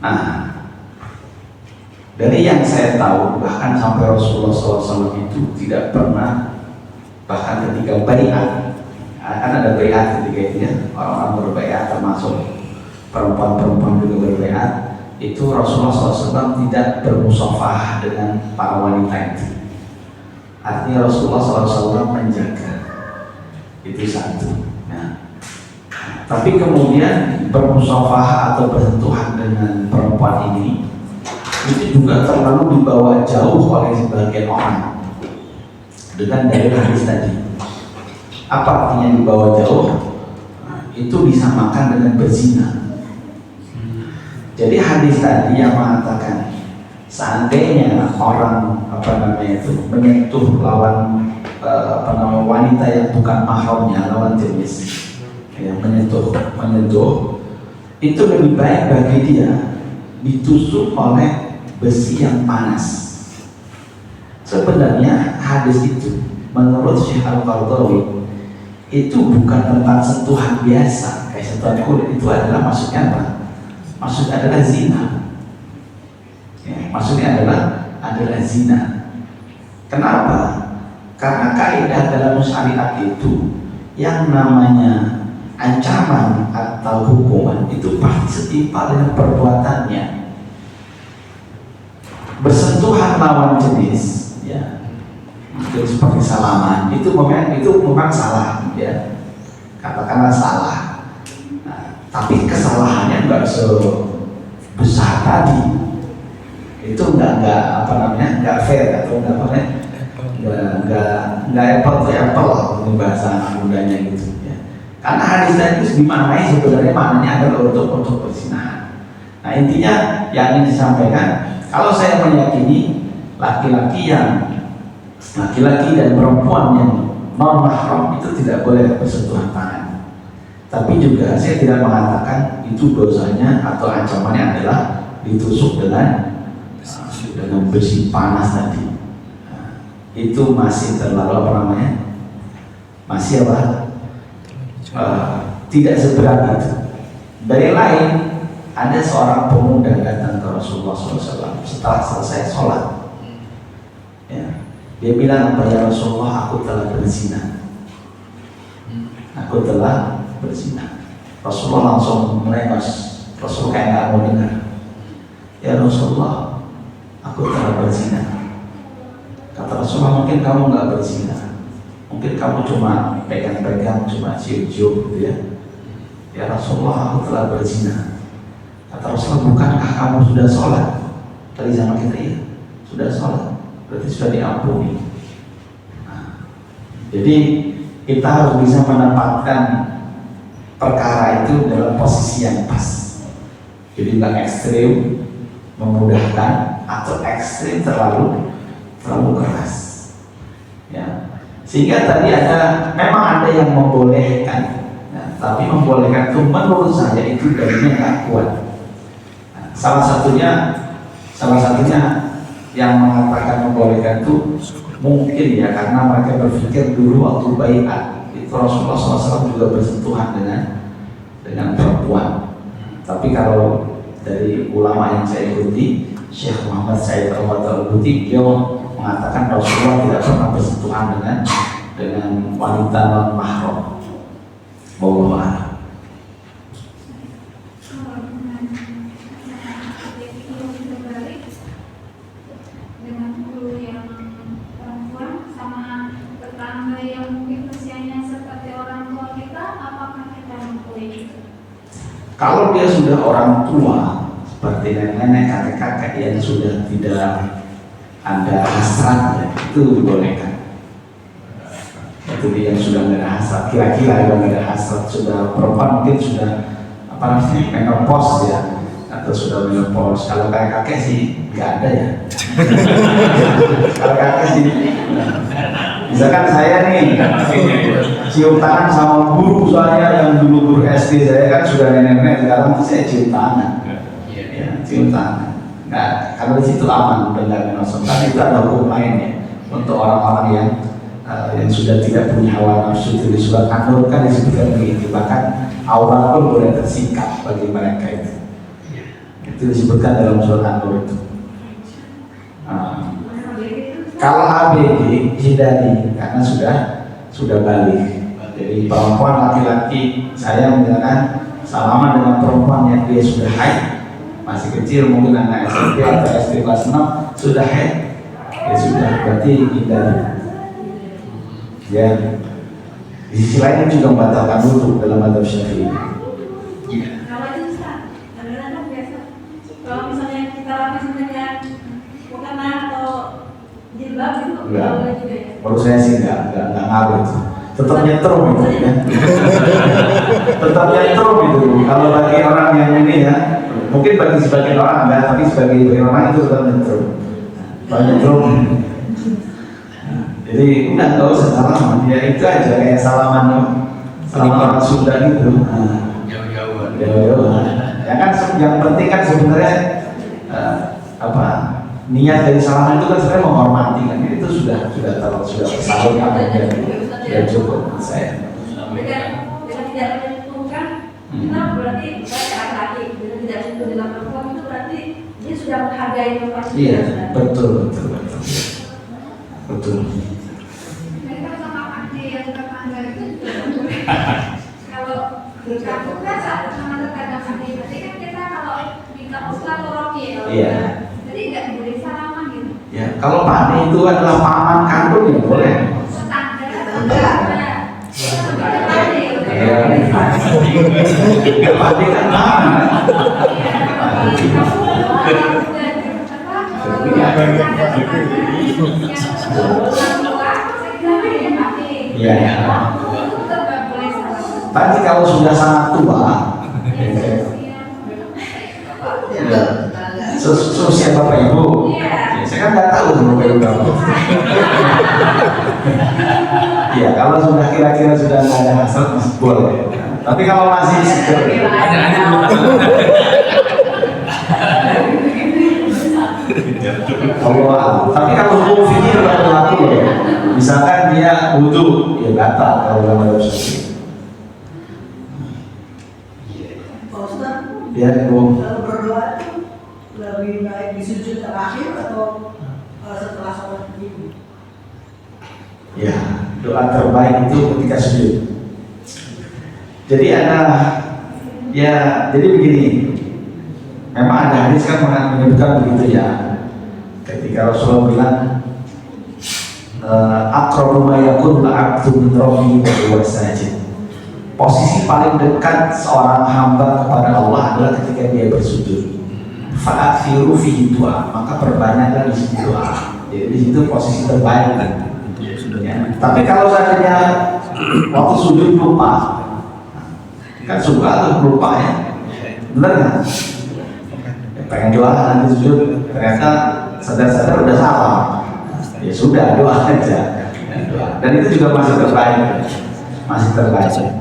Nah, dari yang saya tahu bahkan sampai Rasulullah SAW itu tidak pernah, bahkan ketika baiat, kan ada baiat ketika itu ya, orang-orang berbaiat termasuk perempuan-perempuan juga berbaiat, itu Rasulullah SAW tidak bermusafah dengan para wanita itu. Artinya Rasulullah SAW menjaga, itu satu. Nah, tapi kemudian bermusafah atau bersentuhan dengan perempuan ini itu juga terlalu dibawa jauh oleh sebagian orang dengan dalil hadis tadi. Apa artinya dibawa jauh? Itu disamakan dengan berzina. Jadi hadis tadi yang mengatakan seandainya orang menyentuh lawan wanita yang bukan mahramnya, lawan jenis, ya, menyentuh itu lebih baik bagi dia ditusuk oleh besi yang panas. Sebenarnya hadis itu menurut Syekh Al-Qaradawi itu bukan tentang sentuhan biasa kayak sentuhan kulit, itu adalah maksudnya apa? Maksudnya adalah zina. Ya, maksudnya adalah zina. Kenapa? Karena kaidah dalam syariat itu yang namanya ancaman atau hukuman itu pasti setimpal dengan perbuatannya. Bersentuhan lawan jenis, ya, itu seperti salaman, itu memang salah, ya, katakanlah salah. Nah, tapi kesalahannya nggak sebesar tadi. Itu nggak fair atau nggak apple to apple lah, ini bahasa mudanya gitu ya. Karena hadis tadi itu dimaknai sebenarnya maknanya adalah untuk perzinahan. Nah, intinya yang ingin disampaikan, kalau saya meyakini laki-laki dan perempuan yang non mahram itu tidak boleh bersentuhan tangan. Tapi juga saya tidak mengatakan itu dosanya atau ancamannya adalah ditusuk dengan besi panas tadi. Nah, itu masih terlalu masih tidak seberat itu. Dari lain, ada seorang pemuda datang ke Rasulullah SAW setelah selesai sholat. Ya, dia bilang, "Ya Rasulullah, aku telah berzina. Aku telah berzina." Rasulullah langsung melengos. Rasul kayak nggak mau dengar. "Ya Rasulullah, aku telah berzina." Kata Rasulullah, "Mungkin kamu nggak berzina. Mungkin kamu cuma pegang-pegang, cuma cium-cium gitu ya." "Ya Rasulullah, aku telah berzina." Kata Rasulullah, bukankah kamu sudah sholat? Tadi sama kita, ya sudah sholat, berarti sudah diampuni. Nah, jadi kita harus bisa menempatkan perkara itu dalam posisi yang pas. Jadi nggak ekstrim memudahkan atau ekstrim terlalu keras, ya. Sehingga tadi memang ada yang membolehkan, ya, tapi membolehkan itu menurut saya itu dalilnya nggak kuat. Nah, salah satunya yang mengatakan membolehkan itu mungkin ya karena mereka berpikir dulu waktu baiat itu Rasulullah SAW juga bersentuhan dengan perempuan. Tapi kalau dari ulama yang saya ikuti, Syekh Muhammad Said Al-Buti, dia mengatakan Rasulullah tidak pernah bersentuhan dengan wanita non mahram. Wallahu a'lam. Dengan guru yang perempuan sama tetangga yang mungkin usianya seperti orang tua kita, apakah kita mengakui itu? Kalau dia sudah orang tua seperti nenek-nenek, kakek-kakek yang sudah tidak ada hasratnya, itu dibolehkan. Itu dia yang sudah tidak ada hasrat, kira-kira yang tidak ada hasrat, sudah perempuan mungkin sudah menopause ya, atau sudah menopause. Kalau kakek-kakek sih nggak ada ya. Kalau kakek sih, misalkan saya nih cium tangan sama guru saya yang dulu guru SD saya kan sudah nenek-nenek, sekarang saya cium tangan, ya, cium tangan. Nah, kalau di situ aman, benar langsung. Tapi itu ada hukum lain ya untuk orang-orang yang sudah tidak punya hawa nafsu. Itu di surat An-Nur kan disebutkan begitu, bahkan aurat pun boleh tersikat bagi mereka itu. Itu disebutkan dalam surat An-Nur itu. Kalau ABG hindari karena sudah balik. Jadi perempuan laki-laki, saya misalkan salaman dengan perempuan yang dia sudah haid, masih kecil mungkin anak SMP atau SD kelas 6 sudah haid, ya sudah, berarti hindari. Ya, di sisi lain juga membatalkan wudu dalam mazhab Syafi'i. Kalau itu kadang-kadang biasa. Kalau misalnya kita lapis dengan mukena atau jilbab itu Enggak. boleh juga ya. Menurut saya sih enggak ngaruh itu. Tetap nyetrum itu ya. Tetap nyetrum itu. Kalau bagi orang yang ini ya, mungkin bagi sebagian orang enggak, tapi sebagai orang itu tetap nyetrum. Kalau nyetrum. Jadi enggak usah salaman, ya itu aja kayak salaman orang Sunda gitu. Jauh-jauh. Ya kan yang penting kan sebenarnya niat dari salaman itu kan sebenarnya menghormati kan, itu sudah tersalur apa yang sudah cukup menurut saya. Dengan tidak menyentuhkan, kita berarti saya laki-laki dengan tidak menyentuh dengan perempuan itu berarti dia sudah menghargai perempuan. Iya, betul. Mereka sama adik yang tetangga itu juga boleh. Kalau kamu kan sama tetangga adik, berarti kan kita kalau minta usaha roki ya. Iya. Jadi nggak boleh salaman gitu. Ya, kalau Pak itu adalah paman kandung ya boleh. Tetangga. Ya, Pak kan paman. Iya. Tapi kalau sudah sangat tua, seusia Bapak Ibu, ya, saya kan nggak tahu Bapak Ibu berapa. Ya, kalau sudah kira-kira sudah nggak ada hasrat masih boleh. Tapi kalau masih seger, Allah. Tapi kalau hukum fikih tetap berlaku ya. Misalkan dia wudu, ya batal kalau dalam mazhab Syafi'i. Pak Ustaz, Ya, Bu. kalau berdoa itu lebih baik di sujud terakhir atau setelah sholat ini? Ya, doa terbaik itu ketika sujud. Jadi jadi begini. Memang ada hadis kan menyebutkan begitu ya. Ketika Rasulullah bilang aqrabu ma yakunu al-'abdu min rabbihi wa huwa sajid. posisi paling dekat seorang hamba kepada Allah adalah ketika dia bersujud. Fa'athiru fihi doa, maka perbanyaklah di situ doa. Jadi di situ posisi terbaik kan. Ya. Tapi kalau seandainya waktu sujud lupa, kan suka tuh lupa ya, benar nggak? Ya, pengen doa nanti sujud, ternyata sadar-sadar udah salah. Ya sudah, doa aja. Dan itu juga masih terbaik,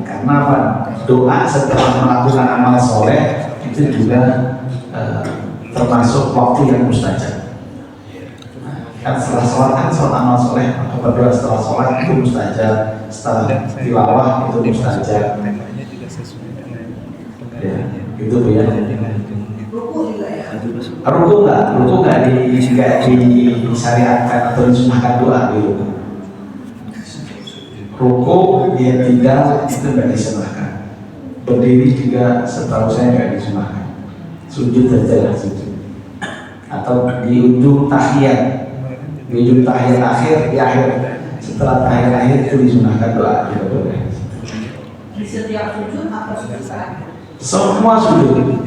karena apa? Doa setelah melakukan amal soleh itu juga termasuk waktu yang mustajab. Kan setelah sholat kan sholat amal soleh, maka berdoa setelah sholat itu mustajab, setelah tilawah itu mustajab. Ya, itu Bu ya. Ruku juga ya. Ruku nggak disyariatkan atau disunahkan doa di ruku. Ruku dia tidak, itu nggak disunahkan. Berdiri juga setahu saya nggak disunahkan. Sujud saja lah sujud. Atau di ujung tahiyat, akhir, di akhir setelah tahiyat akhir itu disunahkan doa tidak boleh. Di setiap sujud atau sujud terakhir? Semua sujud.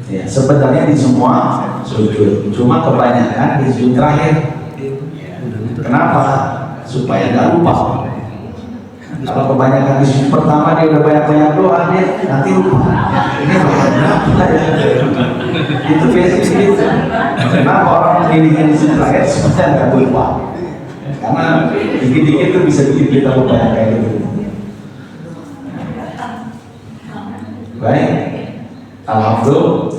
Ya, sebenarnya di semua sujud, cuma kebanyakan di sujud terakhir. Kenapa? Supaya nggak lupa. Kalau kebanyakan di sujud pertama dia udah banyak doa, dia nanti lupa. Ini berapa ya? Itu biasanya gitu. Kenapa orang ini di sujud terakhir supaya nggak lupa? Karena dikit-dikit itu bisa bikin kita lupa yang kayak gitu. Baik. Alhamdulillah.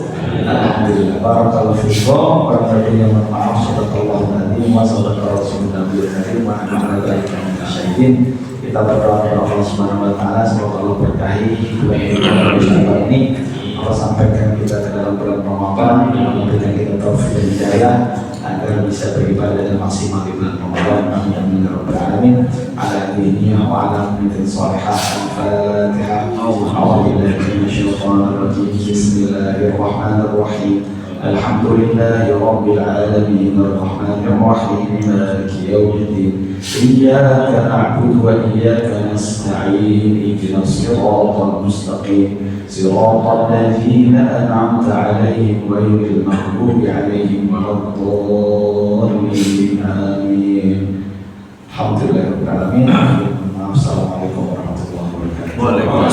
Barakallahu fiikum. Warahmatullahi wabarakatuh. Shadaqallahu al-azim wa shadaqa rasuluna nabiyul karim wa ala dzalika minasy syahidin. Kita berdoa kepada Allah Subhanahu wa taala semoga Allah berkahi bulan ini. Allah sampaikan kita ke dalam bulan Ramadan, memberikan kita taufik dan hidayah agar bisa beribadah dengan maksimal di bulan Ramadan. Amin ya rabbal alamin. Ala dinihi wa ala niyatin salihah. Al-Fatihah. A'udzubillahi minasyaitonir rajim. Bismillahirrahmanirrahim. Alhamdulillahi rabbil alamin. Arrahmanir rahim. Maliki yaumiddin. Iyyaka na'budu wa iyyaka nasta'in. Ihdinas siratal mustaqim. صراط الذين أنعمت عليهم غير المغضوب عليهم ولا الضالين آمين. الحمد لله رب العالمين. Assalamualaikum warahmatullahi wabarakatuh.